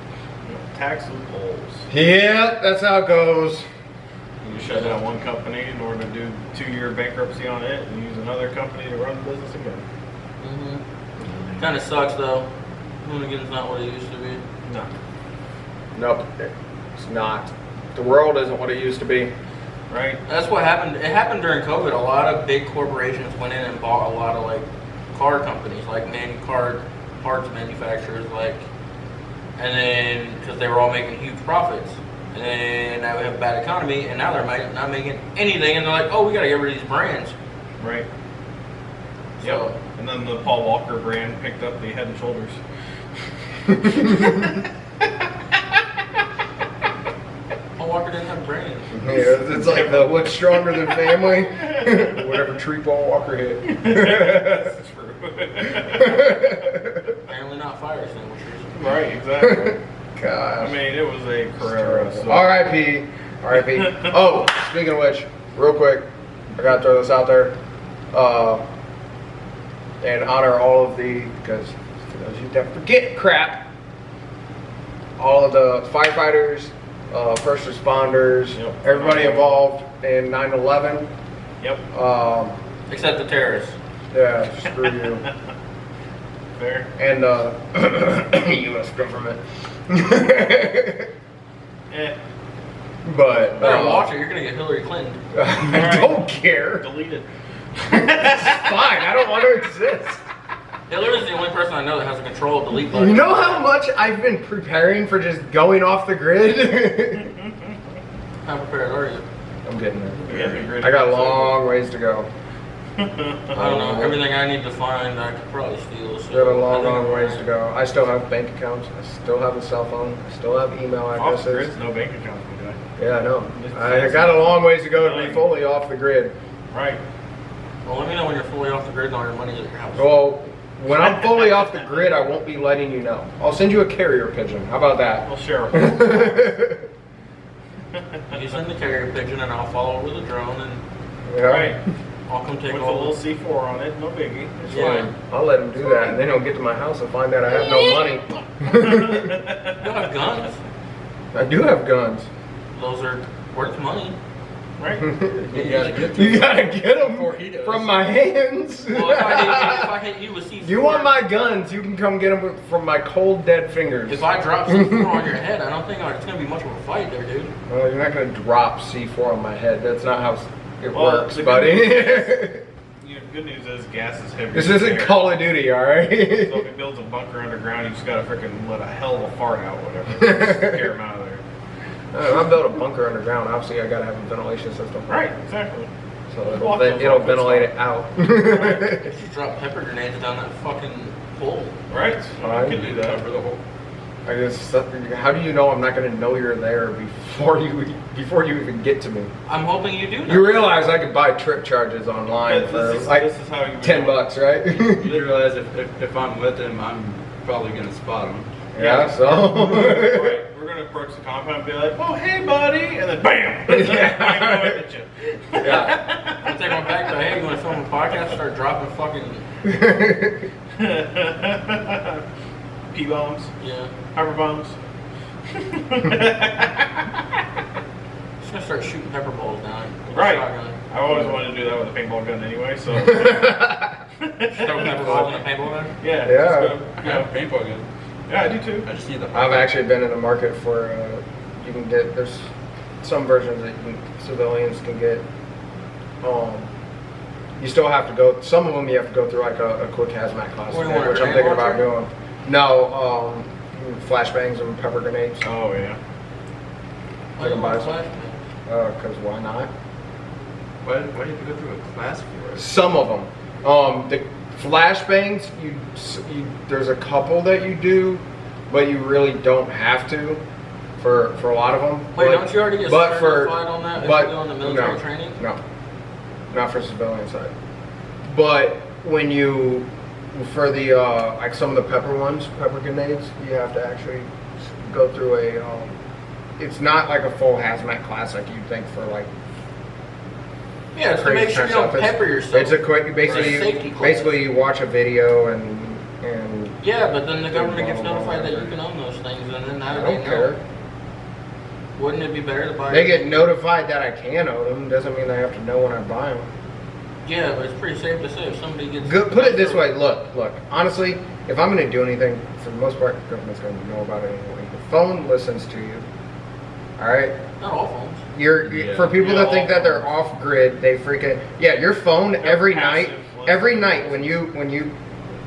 Tax loopholes. Yeah, that's how it goes. You shut down one company in order to do 2-year bankruptcy on it and use another company to run the business again. Kind of sucks though. Hoonigan's not what it used to be. No. Nope, it's not. The world isn't what it used to be. Right? That's what happened. It happened during COVID. A lot of big corporations went in and bought a lot of like car companies, like car parts manufacturers, and then because they were all making huge profits, and then now we have a bad economy, and now they're not making anything, and they're like, oh, we got to get rid of these brands. Right. So, Yep. And then the Paul Walker brand picked up the Head and Shoulders. Paul Walker didn't have brands. Yeah, it's like the what's stronger than family? Whatever tree Paul Walker hit. That's true. Apparently not fire extinguishers. Right, exactly. Gosh. I mean, it was a Carrera. So. R.I.P. R.I.P. Oh, speaking of which, real quick, I gotta throw this out there. And honor all of because for those of you that forget crap, all of the firefighters, first responders, Yep. everybody involved in 9/11. Yep. Except the terrorists. Yeah, screw you. Fair. And the U.S. government. Eh. But Better watch it. You're gonna get Hillary Clinton. I don't care. Deleted. It's fine. I don't want to exist. Hitler is the only person I know that has a control delete button. You know how much I've been preparing for just going off the grid? How prepared are you? I'm getting Yeah, there. I got a long ways to go. I don't know. Everything I need to find, I could probably steal. So Got a long, I think long I'm ways alright. to go. I still have bank accounts. I still have a cell phone. I still have email Off the addresses. grid's no bank account, my guy. Yeah, I know. I got a long ways to go to be fully off the grid. Right. Well, let me know when you're fully off the grid and all your money's at your house. Well, when I'm fully off the grid, I won't be letting you know. I'll send you a carrier pigeon. How about that? Well, sure. You send the carrier pigeon and I'll follow with a drone and Yeah. Right. I'll come take With a all little the... C4 on it, no biggie. It's Yeah. fine. I'll let him do that, and then he'll get to my house and find out I have no money. You have guns. I do have guns. Those are worth money. Right? You gotta get to You it. gotta get Before he them does. from my hands. Well, if I hit you with C4... You want my guns, you can come get them from my cold, dead fingers. If I drop C4 on your head, I don't think it's going to be much of a fight there, dude. Well, you're not gonna drop C4 on my head. That's not how it Well, works, the buddy. Good news is gas is heavy. This isn't Call of Duty, So alright? if it builds a bunker underground, you just gotta freaking let a hell of a fart out, whatever. Just scare him out of there. If I build a bunker underground, obviously I gotta have a ventilation system. Right, exactly. So Block those it'll off, ventilate it's it out. Just drop pepper grenades down that fucking hole. Right? Fine. You can do that. Cover the whole. I guess, how do you know I'm not gonna know you're there before you even get to me? I'm hoping you do. You realize I could buy trip charges online for This like is how you $10, right? You realize if I'm with him, I'm probably gonna spot him. Yeah, so. Right. We're gonna approach the compound and be like, "Oh, hey, buddy," and then bam! Yeah. I take my back, but hey, you want to film a podcast? Start dropping fucking P-bombs, yeah. hyper bombs. Just gonna start shooting pepper balls down. with a Right. shotgun. I always wanted to do that with a paintball gun anyway, so. Throw pepper balls in a paintball gun. Yeah. Yeah. just go, I have a paintball gun. Yeah, I do too. I just need the. I've actually been in the market for, you can get, there's some versions that civilians can get. You still have to go, some of them you have to go through like a quick hazmat class, What do you want, a which I'm grenade thinking about launcher? doing. No, flashbangs and pepper grenades. Oh yeah. Why do you want a Flash? flashbang? Because why not? Why do you have to go through a class for it? Some of them. The flashbangs, there's a couple that you do, but you really don't have to for a lot of them. Wait, don't you already get but certified on that if but you're doing the military no, training? No, not for civilian side. But when you, for the like some of the pepper grenades, you have to actually go through a. It's not like a full hazmat class like you'd think for like. Yeah, it's to make sure you don't pepper yourself. It's a quick, It's a safety class. basically you watch a video and Yeah, but then the government gets notified that you can own those things, and then how I do don't they know? care. Wouldn't it be better to buy? They get notified that I can own them. Doesn't mean they have to know when I buy them. Yeah, but it's pretty safe to say if somebody gets. Put it this way. Look. Honestly, if I'm going to do anything, for the most part, the government's going to know about it anyway. The phone listens to you. All right. Not all phones. Yeah. For people Yeah, that think that they're off grid, they freaking your phone every night. passive Every listening. night when you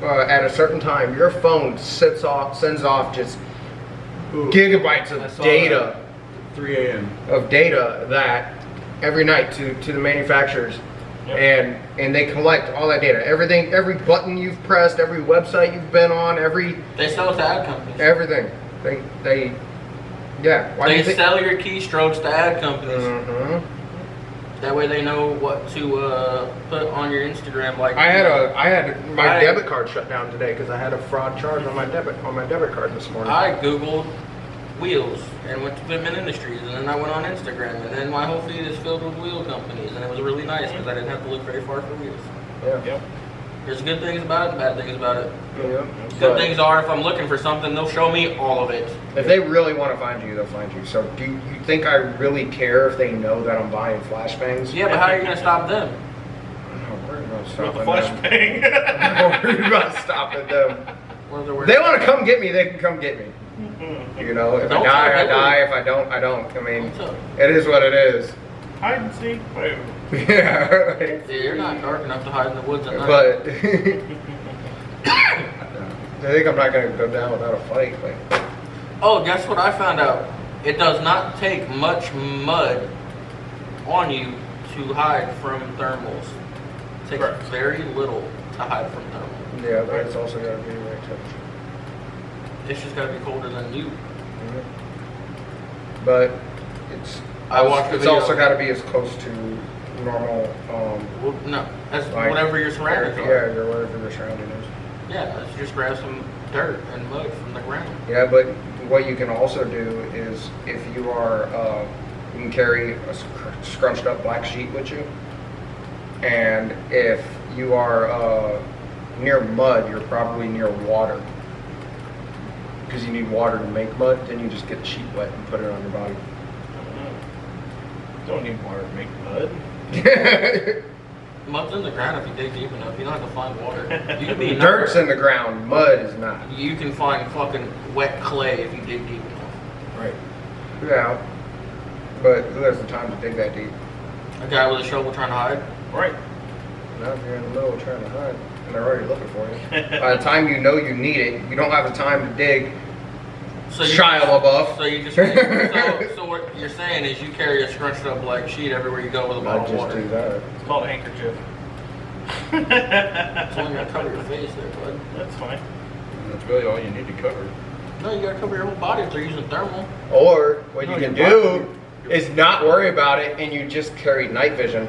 at a certain time, your phone sends off just gigabytes I of saw data. 3 a.m. Of data that every night to the manufacturers. Yep. And they collect all that data. Everything, every button you've pressed, every website you've been on, They sell it to ad companies. everything. They yeah. Why do They you think? sell your keystrokes to ad companies. Mhm. That way they know what to put on your Instagram. Like I had my I- debit card shut down today because I had a fraud charge on my debit card this morning. I googled wheels and went to Fitment Industries, and then I went on Instagram, and then my whole feed is filled with wheel companies, and it was really nice because I didn't have to look very far for wheels. yeah. Yep. There's good things about it and bad things about it. Yeah. Good But things are if I'm looking for something, they'll show me all of it. if they really want to find you, they'll find you. So do you think I really care if they know that I'm buying flashbangs? Yeah, but how are you gonna stop them? I'm not worried about With stopping the them. flashbang. I'm not worried about stopping them. Whether we're If they want to come get me, they can come get me. You know, if I Don't die, I tell die. If I don't, I don't. I mean, Don't tell. it is what it is. Hide and seek. Wait. Yeah. Yeah, you're not dark enough to hide in the woods at night. But think I'm not gonna go down without a fight. Like, Oh, guess what I found out? It does not take much mud on you to hide from thermals. It takes Correct. very little to hide from thermals. yeah, but it's also gotta be the right temperature. It's just gotta be colder than you. But it's I watched a it's video. also gotta be as close to normal. Well, no, that's Like- whatever your surroundings Yeah, are. your whatever your surrounding is. Yeah, let's just grab some dirt and mud from the ground. Yeah, but what you can also do is if you are, you can carry a scrunched up black sheet with you. And if you are near mud, you're probably near water. Because you need water to make mud, then you just get the sheet wet and put it on your body. Don't need water to make mud. Mud's in the ground if you dig deep enough. You don't have to find water. You can be Dirt's in the ground, mud is not. You can find fucking wet clay if you dig deep enough. Right. Yeah. But who has the time to dig that deep? A guy with a shovel trying to hide. Right. Not if you're in the middle trying to hide and they're already looking for you. By the time you know you need it, you don't have the time to dig So you, Shia LaBeouf. So you just so what you're saying is you carry a scrunched up black sheet everywhere you go with a I bottle of just water. do that. It's called a handkerchief. It's only gonna cover your face there, bud. That's fine. That's really all you need to cover. No, you gotta cover your whole body if they're using thermal. Or what No, you can your do body- is not worry about it and you just carry night vision.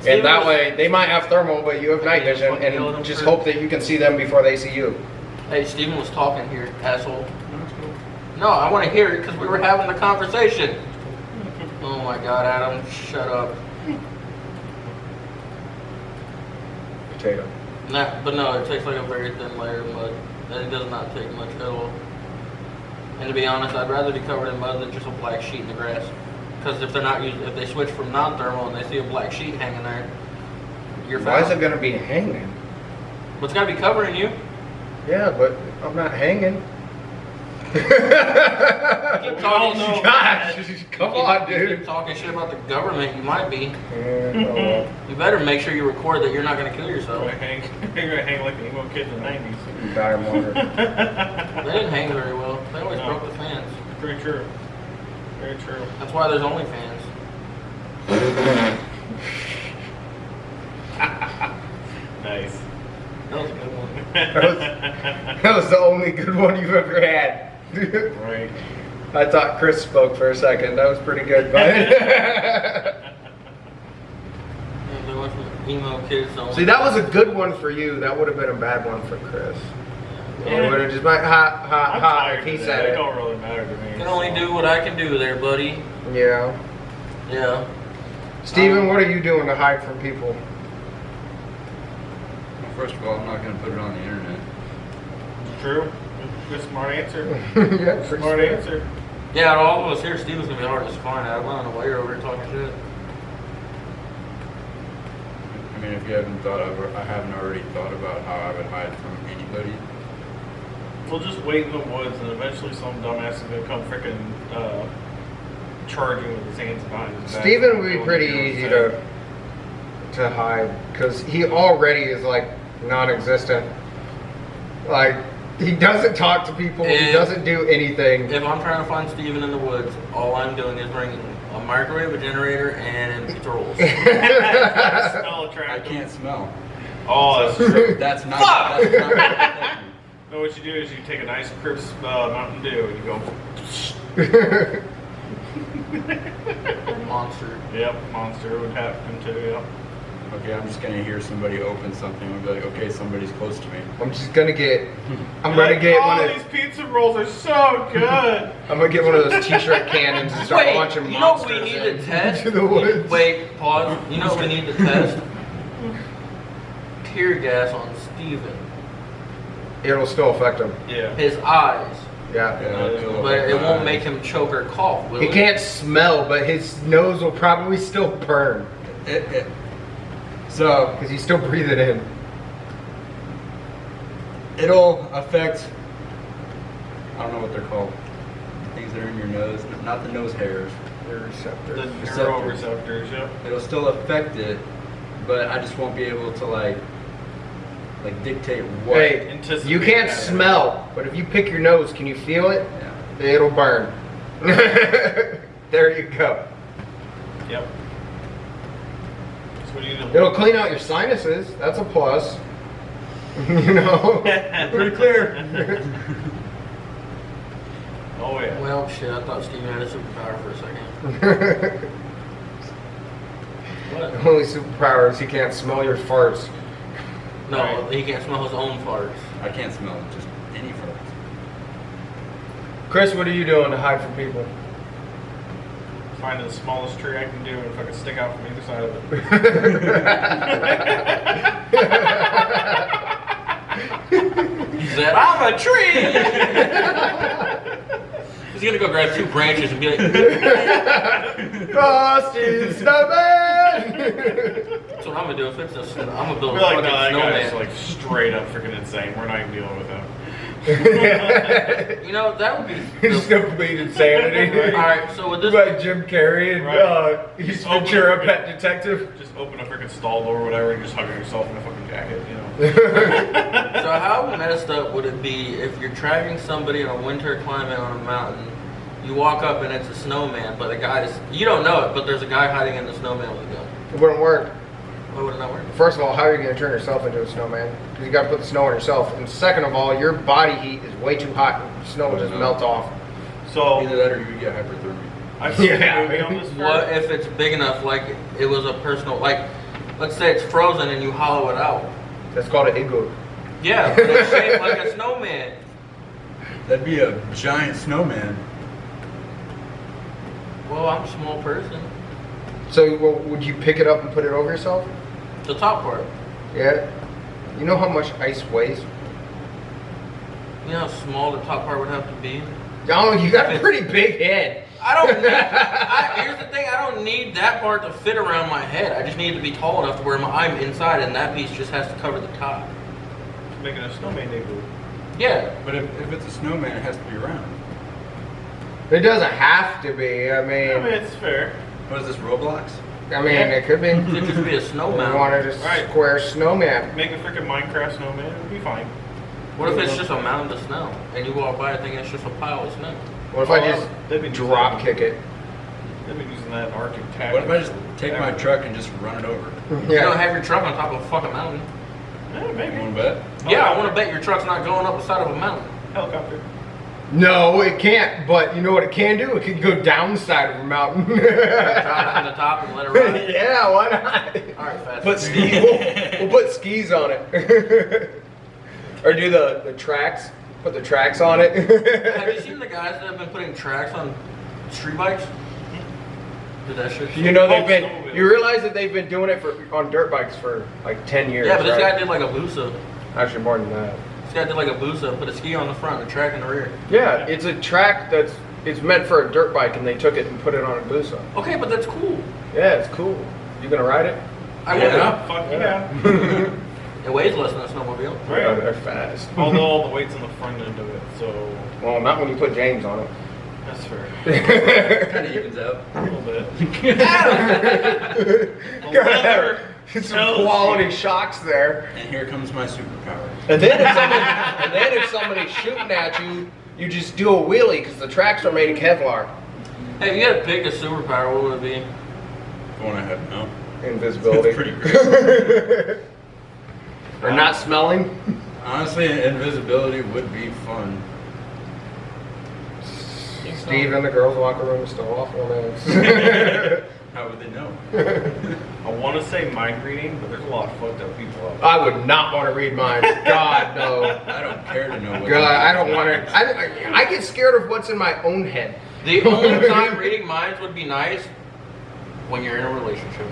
See, And that was- way, they might have thermal, but you have night Okay, vision, fucking yell at them and just for- hope that you can see them before they see you. Hey, Steven was talking here, asshole. No, I want to hear it because we were having the conversation. Oh my God, Adam, shut up. Potato. Nah, but no, it takes like a very thin layer of mud. And it does not take much at all. And to be honest, I'd rather be covered in mud than just a black sheet in the grass. Because if they're not using, if they switch from non-thermal and they see a black sheet hanging there, you're Why is fine. it gonna be hanging? But it's got to be covering you. Yeah, but I'm not hanging. Keep talking shit. Gosh, come on, You keep dude. talking shit about the government, you might be. Yeah, oh well. You better make sure you record that you're not going to kill You're yourself. gonna hang, you're gonna hang like the emo kid in the 90s. Die of water. They didn't hang very well. They always No. broke the fans. Very true. Very true. That's why there's only fans. Nice. That was a good one. That was the only good one you've ever had. Right. I thought Chris spoke for a second. That was pretty good, but Yeah, they went from emo kids to only. see, that was a good one for you. That would have been a bad one for Chris. Yeah. It would have just been ha ha I'm ha tired if he of that. said It it. don't really matter to me. Can only do what I can do there, buddy. Yeah. Yeah. Steven, what are you doing to hide from people? Well, first of all, I'm not going to put it on the internet. True. Good smart answer. Yeah, pretty Smart answer. Yeah, out of all of us here, Steven's going to be hard to find. I went on the way over here talking shit. I mean, if you haven't thought of, I haven't already thought about how I would hide from anybody. We'll just wait in the woods, and eventually some dumbass is gonna come freaking charging with his hands behind his back. Steven would be Going pretty do his easy thing. to hide because he already is like non-existent. Like he doesn't talk to people. He And- doesn't do anything. If I'm trying to find Steven in the woods, all I'm doing is bringing a microwave, a generator, and empty rolls. Smell I attractive. can't smell. Oh, that's true. That's not. Fuck! That's not gonna protect me. No, what you do is you take a nice crisp Mountain Dew and you go, Monster. yep, monster would happen too, yep. Okay, I'm just gonna hear somebody open something and be like, okay, somebody's close to me. I'm just gonna get. I'm You're gonna like, get oh, one of. these pizza rolls are so good. I'm gonna get one of those T-shirt cannons and start Wait, launching you know what monsters we need to test? into the woods. Wait, pause. You know what we need to test? Tear gas on Steven. It'll still affect him. Yeah. His eyes. Yeah. it'll But affect it my won't eyes. make him choke or cough, will He it? can't smell, but his nose will probably still burn So because he's still breathing in. it'll affect. I don't know what they're called. The things that are in your nose, not the nose hairs. Your The receptors. neuroreceptors, yep. It'll still affect it, but I just won't be able to like like dictate what. Hey, Anticipate you can't that. smell, but if you pick your nose, can you feel it? Yeah. It'll burn. There you go. Yep. So what do you do? It'll clean out your sinuses. That's a plus. You know? Pretty clear. Oh yeah. Well, shit, I thought Steven had a superpower for a second. What? The only superpower is he can't smell your farts. No, Right. he can't smell his own farts. I can't smell just any farts. Chris, what are you doing to hide from people? Find the smallest tree I can do and fucking stick out from either side of it. He said, I'm a tree! He's gonna go grab 2 branches and be like, Frosty Snowman! that's what I'm gonna do. If it's I'm gonna build We're a like, fucking no, that guy's snowman. like straight up freaking insane. We're not even dealing with him. You know, that would be. It's complete insanity. Alright, so with this. Like Jim Carrey and Right. he's Open Ventura, freaking- Pet Detective. Just open a freaking stall door or whatever and just hug yourself in a fucking jacket, you know. So how messed up would it be if you're tracking somebody in a winter climate on a mountain, you walk up and it's a snowman, but the guy's, you don't know it, but there's a guy hiding in the snowman with a gun. It wouldn't work. Why would it not work? First of all, how are you going to turn yourself into a snowman? Because you got to put the snow on yourself. And second of all, your body heat is way too hot. And snow will just melt off. So, Either that or you get hyperthermia. I've seen Yeah. a movie on this. What if it's big enough, like it was a personal, like, let's say it's frozen and you hollow it out. That's called an igloo. Yeah, but it's shaped like a snowman. That'd be a giant snowman. Well, I'm a small person. So well, would you pick it up and put it over yourself? The top part. Yeah. You know how much ice weighs? You know how small the top part would have to be? Oh, you got a pretty big head. I don't need, here's the thing, I don't need that part to fit around my head. I just need it to be tall enough to where I'm inside and that piece just has to cover the top. Making a snowman igloo. Yeah. But if it's a snowman, it has to be round. It doesn't have to be. I I mean, mean, it's fair. What is this, Roblox? it could be. It could just be a You snowman. want to just Right. square snowman. Make a freaking Minecraft snowman, it'll be fine. What if it's just a mountain of snow and you walk by and think it's just a pile of snow? What if I just They've been drop kick it? They've been using that in Arctic tactics. What if I just take my truck and just run it over? You don't have your truck on top of a fucking mountain. Yeah, You maybe. want to bet? Yeah, I want to bet your truck's not going up the side of a mountain. Helicopter. No, it can't. But you know what it can do? It can go down the side of a mountain. Drive from the top and let it ride. Yeah, why not? Alright, fast. Put skis. We'll put skis on it, or do the tracks. Put the tracks on it. Have you seen the guys that have been putting tracks on street bikes? Did that shit? You know they've Oh, been. snowmobile. You realize that they've been doing it on dirt bikes for like 10 years. Yeah, but this right? guy did like a Busa. Actually more than that. This guy did like a Busa, put a ski on the front and a track in the rear. Yeah, it's a track it's meant for a dirt bike, and they took it and put it on a Busa. Okay, but that's cool. Yeah, it's cool. You gonna ride it? I Yeah, will. fuck yeah. It weighs less than a snowmobile. Right. Yeah, they're fast. Although all the weight's on the front end of it, so Well, not when you put James on it. that's fair. Kind of evens out. A little bit. Gotta have some Tells quality you. shocks there. And here comes my superpower. And then if somebody's shooting at you, you just do a wheelie because the tracks are made of Kevlar. Hey, if you had to pick a superpower, what would it be? The one I have now. Invisibility. It's pretty great. Or not smelling. Honestly, invisibility would be fun. Steve in the girls' locker room is still off limits. How would they know? I want to say mind reading, but there's a lot of fucked up people out there. I would not want to read mine. God, no. I don't care to know what. God, I don't want to. I get scared of what's in my own head. The only time reading minds would be nice when you're in a relationship.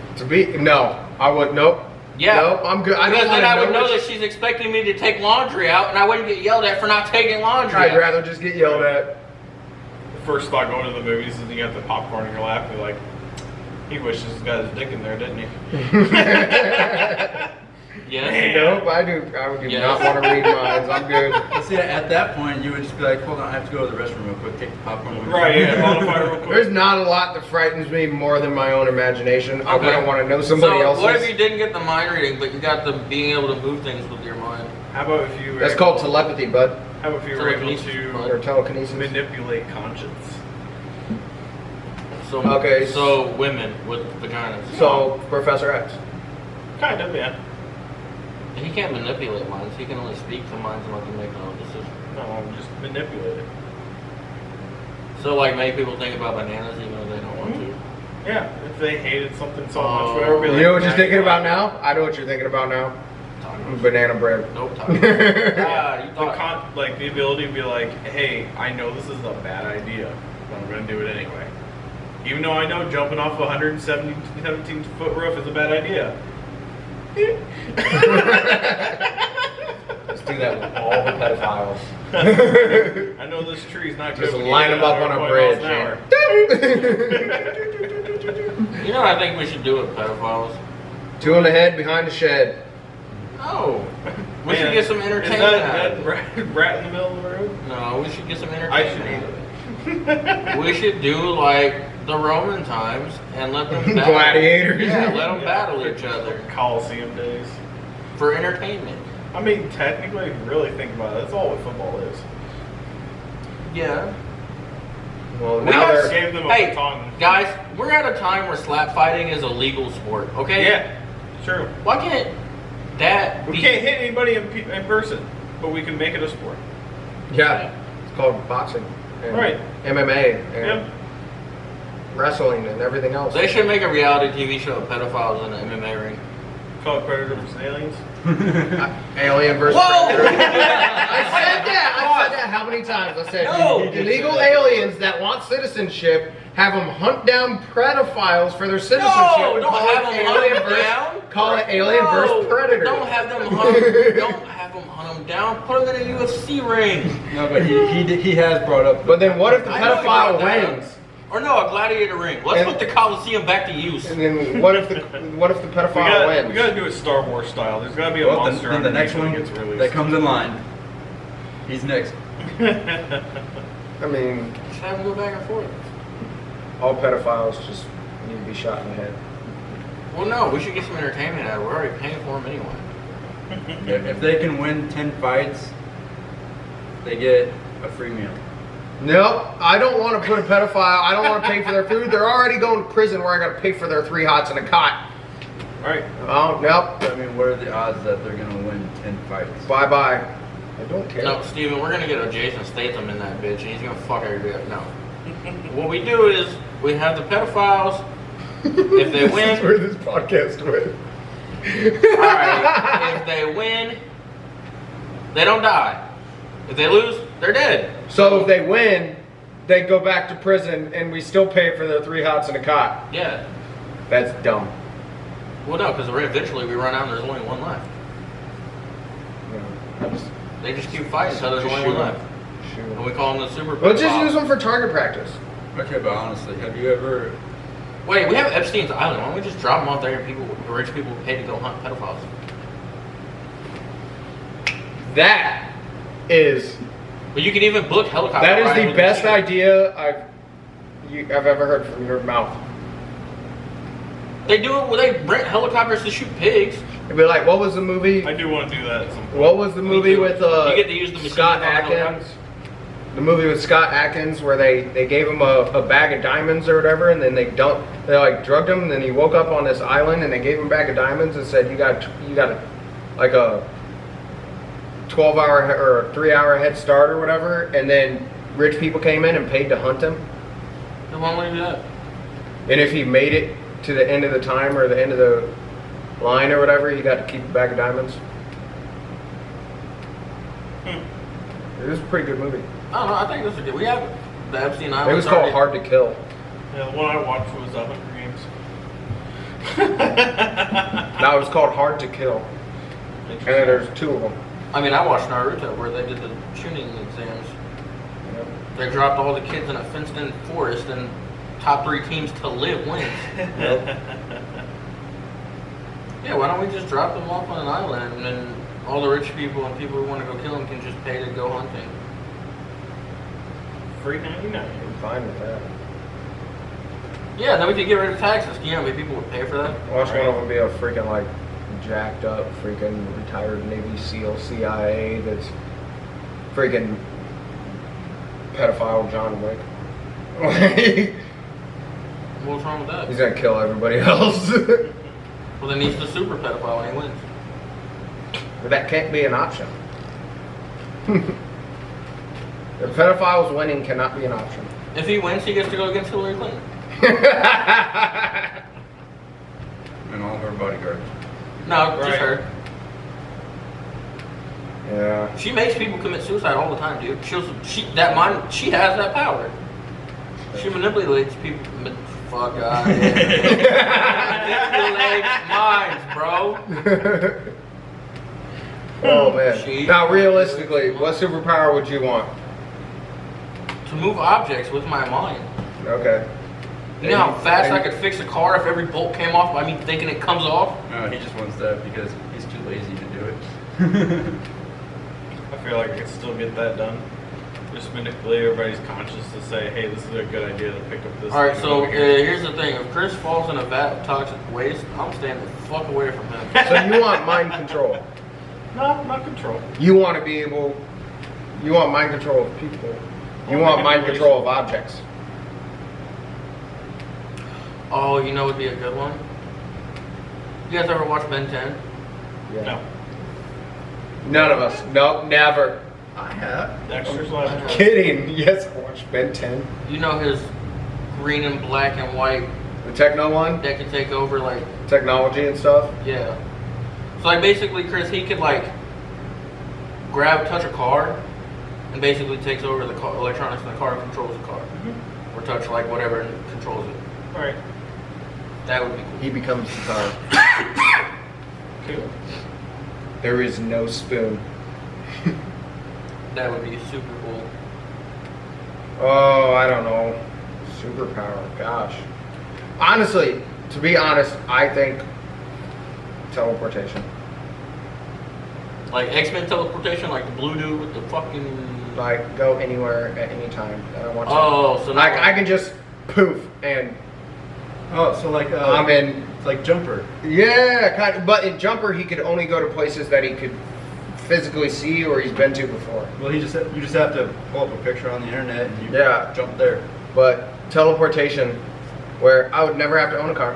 No, I would. Nope. Yeah. Nope, I'm good. I don't Because then wanna I would know what that she's expecting me to take laundry out, and I wouldn't get yelled at for not taking laundry I'd out. rather just get yelled at. The first thought going to the movies is you got the popcorn in your lap. You're like, he wishes he's got his dick in there, didn't he? Yes. Nope, I do Yes. not want to read minds. I'm good. But see, at that point, you would just be like, hold on, I have to go to the restroom real quick, take the popcorn. with me." Right, yeah, modify real quick. There's not a lot that frightens me more than my own imagination. I Okay. wouldn't want to know somebody So else's. what if you didn't get the mind reading, but you got the being able to move things with your mind? How about if you were That's called telepathy, bud. How about if you were able Telekinesis, bud. Or to telekinesis. manipulate conscience? So Okay. So women with vaginas. So, Professor X. Kind of, yeah. He can't manipulate minds. He can only speak to minds and let them make their own decisions. No, just manipulate it. So like make people think about bananas even though they don't want to. Yeah, if they hated something so Oh. much, whatever. Be You like, know what you're "Nah, thinking you about like now? I know what you're thinking about now. Tacos. Banana bread. Nope. Tacos. Ah, you The thought. like the ability to be like, hey, I know this is a bad idea, but I'm gonna do it anyway. Even though I know jumping off a 117-foot roof is a bad idea. Let's do that with all the pedophiles. I know this tree's not good. Just when you line hit them up on a 120 bridge. miles an hour. You know what I think we should do with pedophiles? Two in the head, behind the shed. No. We Man, should get some is entertainment out of that it. rat in the middle of the road? No, we should get some I entertainment should out of it. We should do like the Roman times and let them battle. Gladiators. Yeah, let them battle each other Coliseum days. for entertainment. I mean, technically, if you really think about it, that's all what football is. Yeah. Well, We now got- they're. Gave them a Hey, baton. guys, we're at a time where slap fighting is a legal sport. Okay. Yeah, true. Why can't that We be? can't hit anybody in person, but we can make it a sport. Yeah. It's called boxing. And Right. MMA and Yep. wrestling and everything else. They should make a reality TV show of pedophiles in an MMA ring. Call it Predator vs. Aliens. Alien versus Whoa! Predator. I said that. I said that how many times? I said No. illegal aliens that want citizenship have them hunt down pedophiles for their citizenship. No, and don't call have it them hunt Alien them versus- down. Call it Alien No, versus Predator. Don't have them hunt. Don't have them hunt them down. Put them in a UFC ring. No, but he has brought up. But then what if the I know you pedophile brought that wins? Or no, a gladiator ring. Let's And- put the Coliseum back to use. And then what if the pedophile wins? We gotta do it Star Wars style. There's gotta be a Well, monster then the next underneath one when it gets released. that comes in line. He's next. I mean, Just have them go back and forth. all pedophiles just need to be shot in the head. Well, no, we should get some entertainment out of it. We're already paying for them anyway. If they can win 10 fights, they get a free meal. Nope, I don't want to put a pedophile. I don't want to pay for their food. They're already going to prison where I got to pay for their 3 hots and a cot. Alright. Oh, nope. I mean, what are the odds that they're going to win 10 fights? Bye bye. I don't care. No, Steven, we're gonna get a Jason Statham in that bitch, and he's gonna fuck everybody up. No. What we do is we have the pedophiles. If they This is win, where this podcast went. alright. If they win, they don't die. If they lose, they're dead. So if they win, they go back to prison and we still pay for their 3 hots and a cot. Yeah. That's dumb. Well, no, because eventually we run out and there's only one left. They just keep fighting until there's Just only shoot one 'em. left. Shoot 'em. And we call them the super Well, just pedophiles. use them for target practice. Okay, but honestly, have you ever... Wait, we have Epstein's Island. Why don't we just drop them off there and rich people pay to go hunt pedophiles? That is But you can even book helicopter that is rides the with best ship. idea I've ever heard from your mouth. They do it where they rent helicopters to shoot pigs. It'd be like, what was the movie? I do want to do that at some point. What was the movie too. with You get to use the machines Scott on the Atkins? helicopters. The movie with Scott Atkins where they gave him a bag of diamonds or whatever, and then they like drugged him, and then he woke up on this island, and they gave him a bag of diamonds and said, you got like a 12-hour or a 3-hour head start or whatever, and then rich people came in and paid to hunt him, Then why would you do that? and if he made it to the end of the time or the end of the line or whatever, he got to keep a bag of diamonds. It was a pretty good movie. I don't know. I think this is good. We have the Epstein Island. It was called Hard to Kill. Yeah, the one I watched was Hunger Games. No, it was called Hard to Kill. And then there's 2 of them. I mean, I watched Naruto where they did the shooting exams. They dropped all the kids in a fenced-in forest, and top 3 teams to live wins. Yeah, why don't we just drop them off on an island and then all the rich people and people who want to go kill them can just pay to go hunting? Free 99. I'm fine with that. Yeah, then we could get rid of taxes. You know how many people would pay for that? Watch one of them be a freaking like jacked up freaking retired Navy SEAL CIA that's freaking pedophile John Wick. What's wrong with that? He's gonna kill everybody else. Well, then he's the super pedophile and he wins. But that can't be an option. The pedophiles winning cannot be an option. If he wins, he gets to go against Hillary Clinton. And all of our bodyguards. No, just Right. her. Yeah. She makes people commit suicide all the time, dude. She has that power. She manipulates people. Fuck God. Manipulates minds, bro. Oh man. She- Now realistically, what superpower would you want? To move objects with my mind. Okay. You know how fast I could fix a car if every bolt came off by me thinking it comes off? No, he just wants that because he's too lazy to do it. I feel like I could still get that done. Just manipulate everybody's conscience to say, hey, this is a good idea to pick up this. Alright, thing so over here. here's the thing. If Chris falls in a vat of toxic waste, I'm staying the fuck away from him. So you want mind control? No, not control. You want to be able. You want mind control of people. You want mind control of objects. Oh, you know what would be a good one? You guys ever watch Ben 10? Yeah. No. None of us. Nope, never. I have. Dexter's I'm Laboratory. kidding. Yes, I watched Ben 10. You know his green and black and white The techno one, that can take over, like, technology and stuff. yeah. So, like, basically, Chris, he could, like, touch a car, and basically takes over the car, electronics in the car and controls the car. Or touch, like, whatever and controls it. Alright, That would be cool. He becomes the car. cool. There is no spoon. That would be super cool. Oh, I don't know. Superpower. Gosh. Honestly, to be honest, I think teleportation. Like X-Men teleportation, like the blue dude with the fucking... Like, go anywhere at any time that I want to. Oh, so now... Like, I can just poof and Oh, so like I'm in. like Jumper. Yeah, kind of. But in Jumper, he could only go to places that he could physically see or he's been to before. Well, you just have to pull up a picture on the internet and you Yeah. jump there. But teleportation, where I would never have to own a car.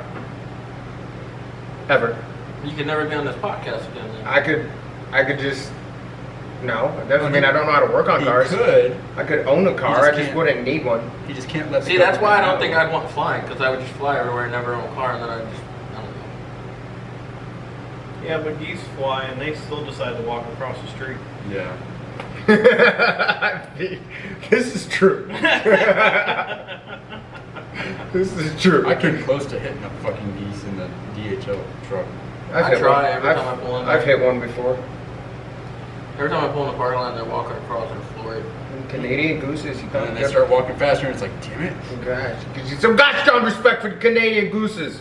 Ever. You could never be on this podcast again. Then. I could just. No, it doesn't mean I don't know how to work on He cars. could. I could own a car, just I just can't. wouldn't need one. He just can't let. See, that's why I don't think I'd want flying, because I would just fly everywhere and never own a car, and then I don't know. Yeah, but geese fly and they still decide to walk across the street. Yeah. This is true. This is true. I came close to hitting a fucking geese in the DHL truck. I've I hit try one. every time I pull in. I've hit one before. Every time I pull in the parking lot, they're walking across and floor it. And Canadian gooses, you And can't then they get start walking faster, and it's like, damn it. Gosh, gives you some gosh darn respect for the Canadian gooses.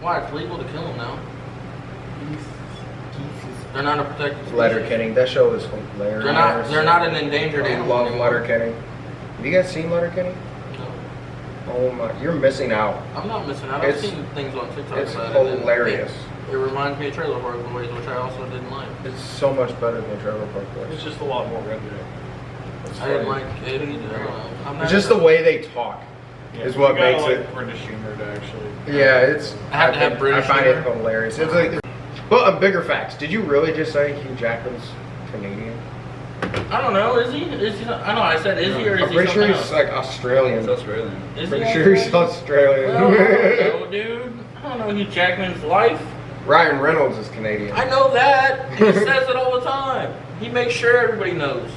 Why? It's legal to kill them now. They're not a protected species. Letterkenny, that show is hilarious. They're not an endangered I animal love anymore. Letterkenny. Have you guys seen Letterkenny? No. Oh my, you're missing out. I'm not missing out. I've It's- seen things on TikTok It's about it. and hilarious. It reminds me of Trailer Park Boys, which I also didn't like. It's so much better than Trailer Park Boys. It's just a lot more redneck. It's I didn't funny. like it either. I don't know. I'm not It's just the way they talk. Is what you gotta makes like it- British humor to actually. Yeah, it's. I have to have think- British I find humor. it hilarious. It's like. But bigger facts. Did you really just say Hugh Jackman's Canadian? I don't know. Is he? Is he? Not, I know. I said is he or is I'm he pretty sure something he's else? like Australian. It's Australian. Is Pretty he sure he's Australian? Australian. Well, I don't know, dude. I don't know Hugh Jackman's life. Ryan Reynolds is Canadian. I know that. He says it all the time. He makes sure everybody knows.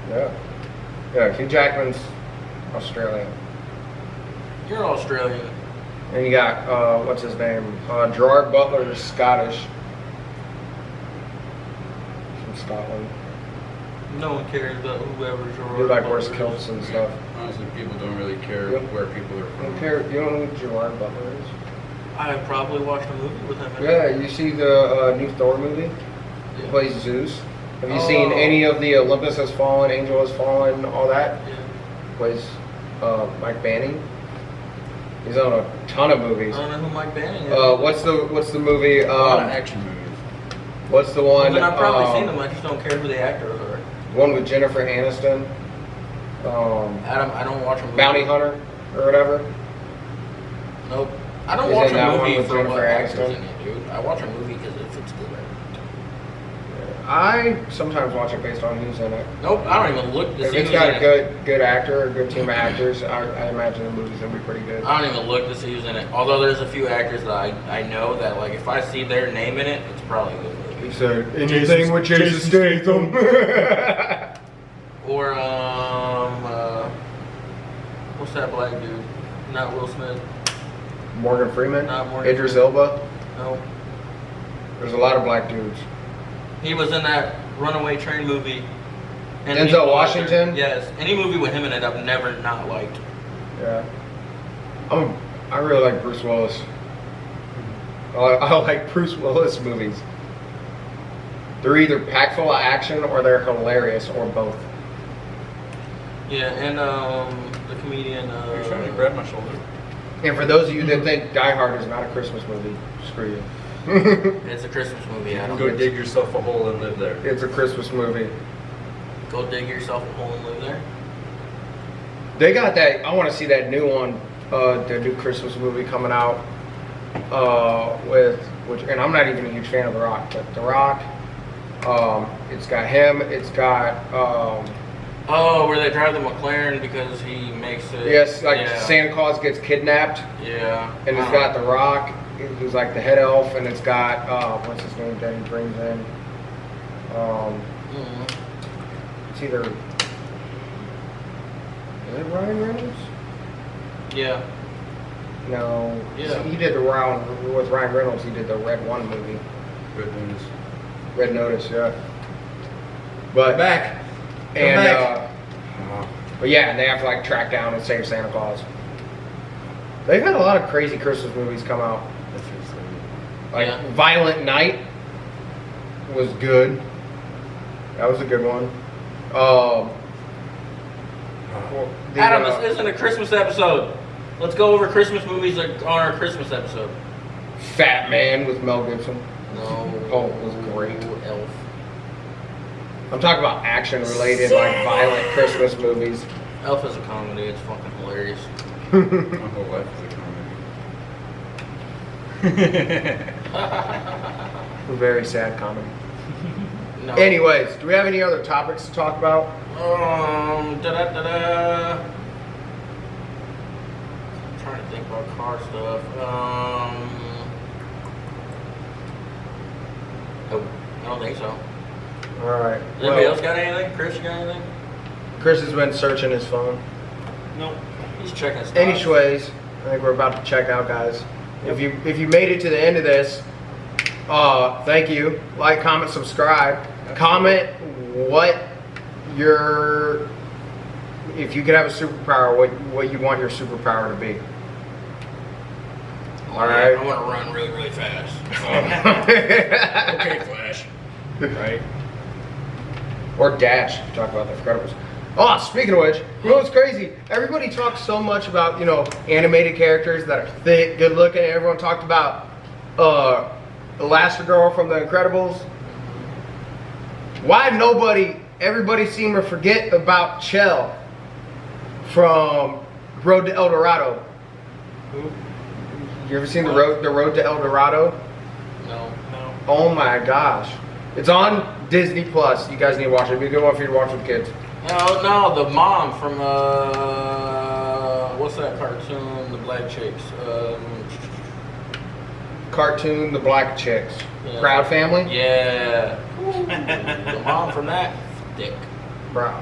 Yeah. Yeah, Hugh Jackman's Australian. You're Australian. And you got, what's his name? Gerard Butler is Scottish. From Scotland. No one cares about whoever's your. He like wears kilts and stuff. Honestly, people don't really care Yep. where people are You from. don't care, you don't know who Gerard Butler is? I probably watched a movie with him. in it. Yeah, you see the new Thor movie? He Yeah. plays Zeus. Have you seen Oh. any of the Olympus Has Fallen, Angel Has Fallen, all that? Yeah. Plays Mike Banning. He's on a ton of movies. I don't know who Mike Banning is. What's the movie? A lot of action movies. What's the one? Well, then I've probably seen them. I just don't care who the actors are. One with Jennifer Aniston. Adam, I don't watch a movie. Bounty Hunter or whatever. Nope. I don't Is watch in that a one movie with for Jennifer what actors Aniston? in it, dude. I watch a movie because it fits good. I sometimes watch it based on who's in it. Nope, I don't even look to If see it's who's got in a it. good actor or a good team of actors, I imagine the movie's gonna be pretty good. I don't even look to see who's in it. Although there's a few actors that I know that, like, if I see their name in it, it's probably a good movie. So anything with Jason Statham. Or what's that black dude? Not Will Smith. Morgan Freeman. Not Morgan Idris Elba. No. There's a lot of black dudes. He was in that Runaway Train movie. And Denzel he was- Washington? Yes. Any movie with him in it, I've never not liked. Yeah. I really like Bruce Willis. I like Bruce Willis movies. They're either packed full of action or they're hilarious or both. Yeah, and the comedian. You're trying to grab my shoulder. And for those of you that think Die Hard is not a Christmas movie, screw you. It's a Christmas movie. You Adam. can go dig yourself a hole and live there. It's a Christmas movie. Go dig yourself a hole and live there. They got that. I want to see that new one, the new Christmas movie coming out with which, and I'm not even a huge fan of The Rock, but The Rock. It's got him. It's got Oh, where they drive the McLaren because he makes it. yes, like yeah. Santa Claus gets kidnapped, Yeah. and it's got The Rock, who's like the head elf, and it's got what's his name that he brings in. Mhm. It's either is it Ryan Reynolds? Yeah. No. Yeah. He did the round with Ryan Reynolds. He did the Red One movie. Good news. Red Notice, yeah. But Back. and back. but yeah, and they have to like track down and save Santa Claus. They've had a lot of crazy Christmas movies come out. Like Yeah. Violent Night was good. That was a good one. The, Adam, this isn't a Christmas episode. Let's go over Christmas movies on our Christmas episode. Fat Man with Mel Gibson. No. Oh, it was great. Elf. I'm talking about action related, like violent Christmas movies. Elf is a comedy. It's fucking hilarious. My whole life is a comedy. Very sad comedy. No. Anyways, do we have any other topics to talk about? Da-da-da-da. I'm trying to think about car stuff. Oh, I don't think so. All right. Anybody else got anything? Chris, you got anything? Chris has been searching his phone. Nope. He's checking stuff. Anyways, I think we're about to check out, guys. If you made it to the end of this, thank you. Like, comment, subscribe. Comment what your, if you could have a superpower, what you want your superpower to be. All right. I want to run really, really fast. Okay, Flash. Right? Or Dash. Talk about the Incredibles. Oh, speaking of which, you know what's crazy? Everybody talks so much about, animated characters that are thick, good looking. Everyone talked about Elastigirl from the Incredibles. Why everybody seemed to forget about Chell from Road to El Dorado? Who? You ever seen the Road to El Dorado? No. Oh my gosh. It's on Disney Plus. You guys need to watch it. It'd be a good one for you to watch with kids. No, the mom from what's that cartoon? The Black Chicks. Cartoon The Black Chicks. Yeah. Proud Family? Yeah. The mom from that. Dick. Bro.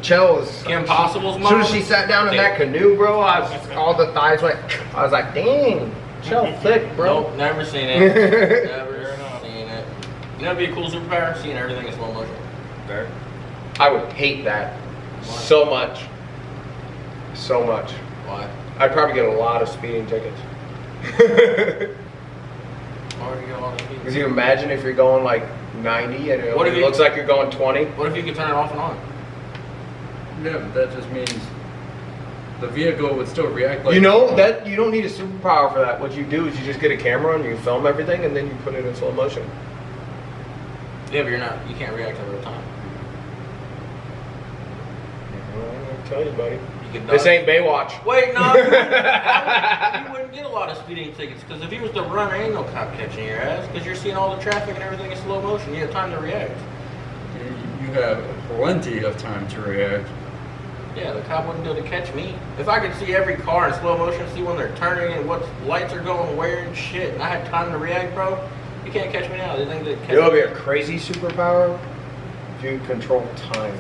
Chell was Kim Possible's mom. As soon as she sat down in that canoe, bro, all the thighs went. I was like, dang, Chell thick, bro. Nope, never seen it. Never seen it. You know, it'd be a cool superpower. Seeing everything in slow motion. There. I would hate that Why? so much. So much. Why? I'd probably get a lot of speeding tickets. Or you get a lot of speed. Because you imagine if you're going like 90 and it What if only you- looks like you're going 20. What if you could turn it off and on? Yeah, but that just means the vehicle would still react like. You know that you don't need a superpower for that. What you do is you just get a camera and you film everything and then you put it in slow motion. Yeah, but you can't react in real time. I'll tell you, buddy. You could This dodge- ain't Baywatch. Wait, no. You wouldn't get a lot of speeding tickets because if he was to run, ain't no cop catching your ass because you're seeing all the traffic and everything in slow motion. You have time to react. You have plenty of time to react. Yeah, the cop wouldn't be able to catch me. If I could see every car in slow motion, see when they're turning and what lights are going where and shit, and I had time to react, bro, you can't catch me now. They think they catch You know what me. would be a crazy superpower? If you control time.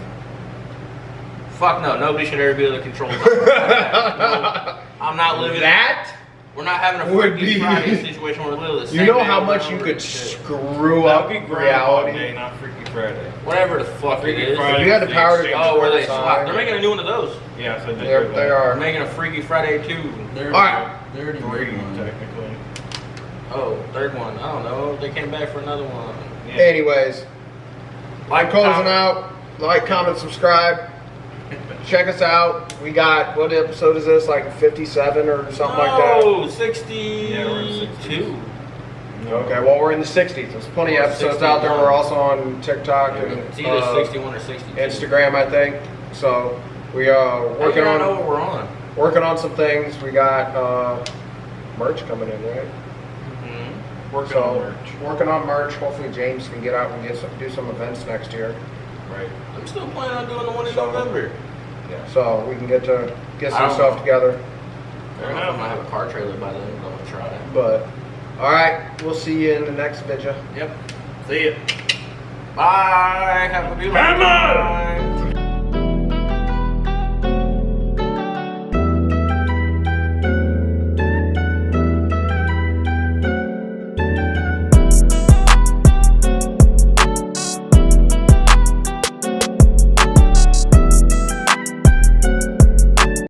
Fuck no, nobody should ever be able to control time. No, I'm not living That? We're not having a would Freaky be- Friday situation where we live the same You know day how over much and you over could and shit. screw up That'd be Groundhog Day, reality? not Freaky Friday. Whatever the fuck it Freaky is. Friday If you had the was power to exchange. Oh, where they control swap. time. They're making a new one of those. Yes, I did. They hear that. are. They're making a Freaky Friday too. They're, Alright. They already Three, made one. technically. Oh, third one. I don't know. They came back for another one. Yeah. Anyways, Like closing comment. out. Like, comment, subscribe. Check us out. We got, what episode is this? Like 57 or something like that? No, 62. Yeah, we're in 60s. Okay, well, we're in the 60s. There's plenty of Or episodes out there. 61. We're also on TikTok and It's either 61 or 62. Instagram, I think. So we are working I know on what we're on. working on some things. We got merch coming in, right? Mm-hmm. Working So on merch. working on merch. Hopefully James can get out and do some events next year. Right. I'm still planning on doing the one in So- November. So we can get I some don't stuff know. together. I don't know if I'm gonna have a car trailer by then, but I'm gonna try it. But all right, we'll see you in the next video. Yep. See ya. Bye. Have a good one. Bye-bye. Bye.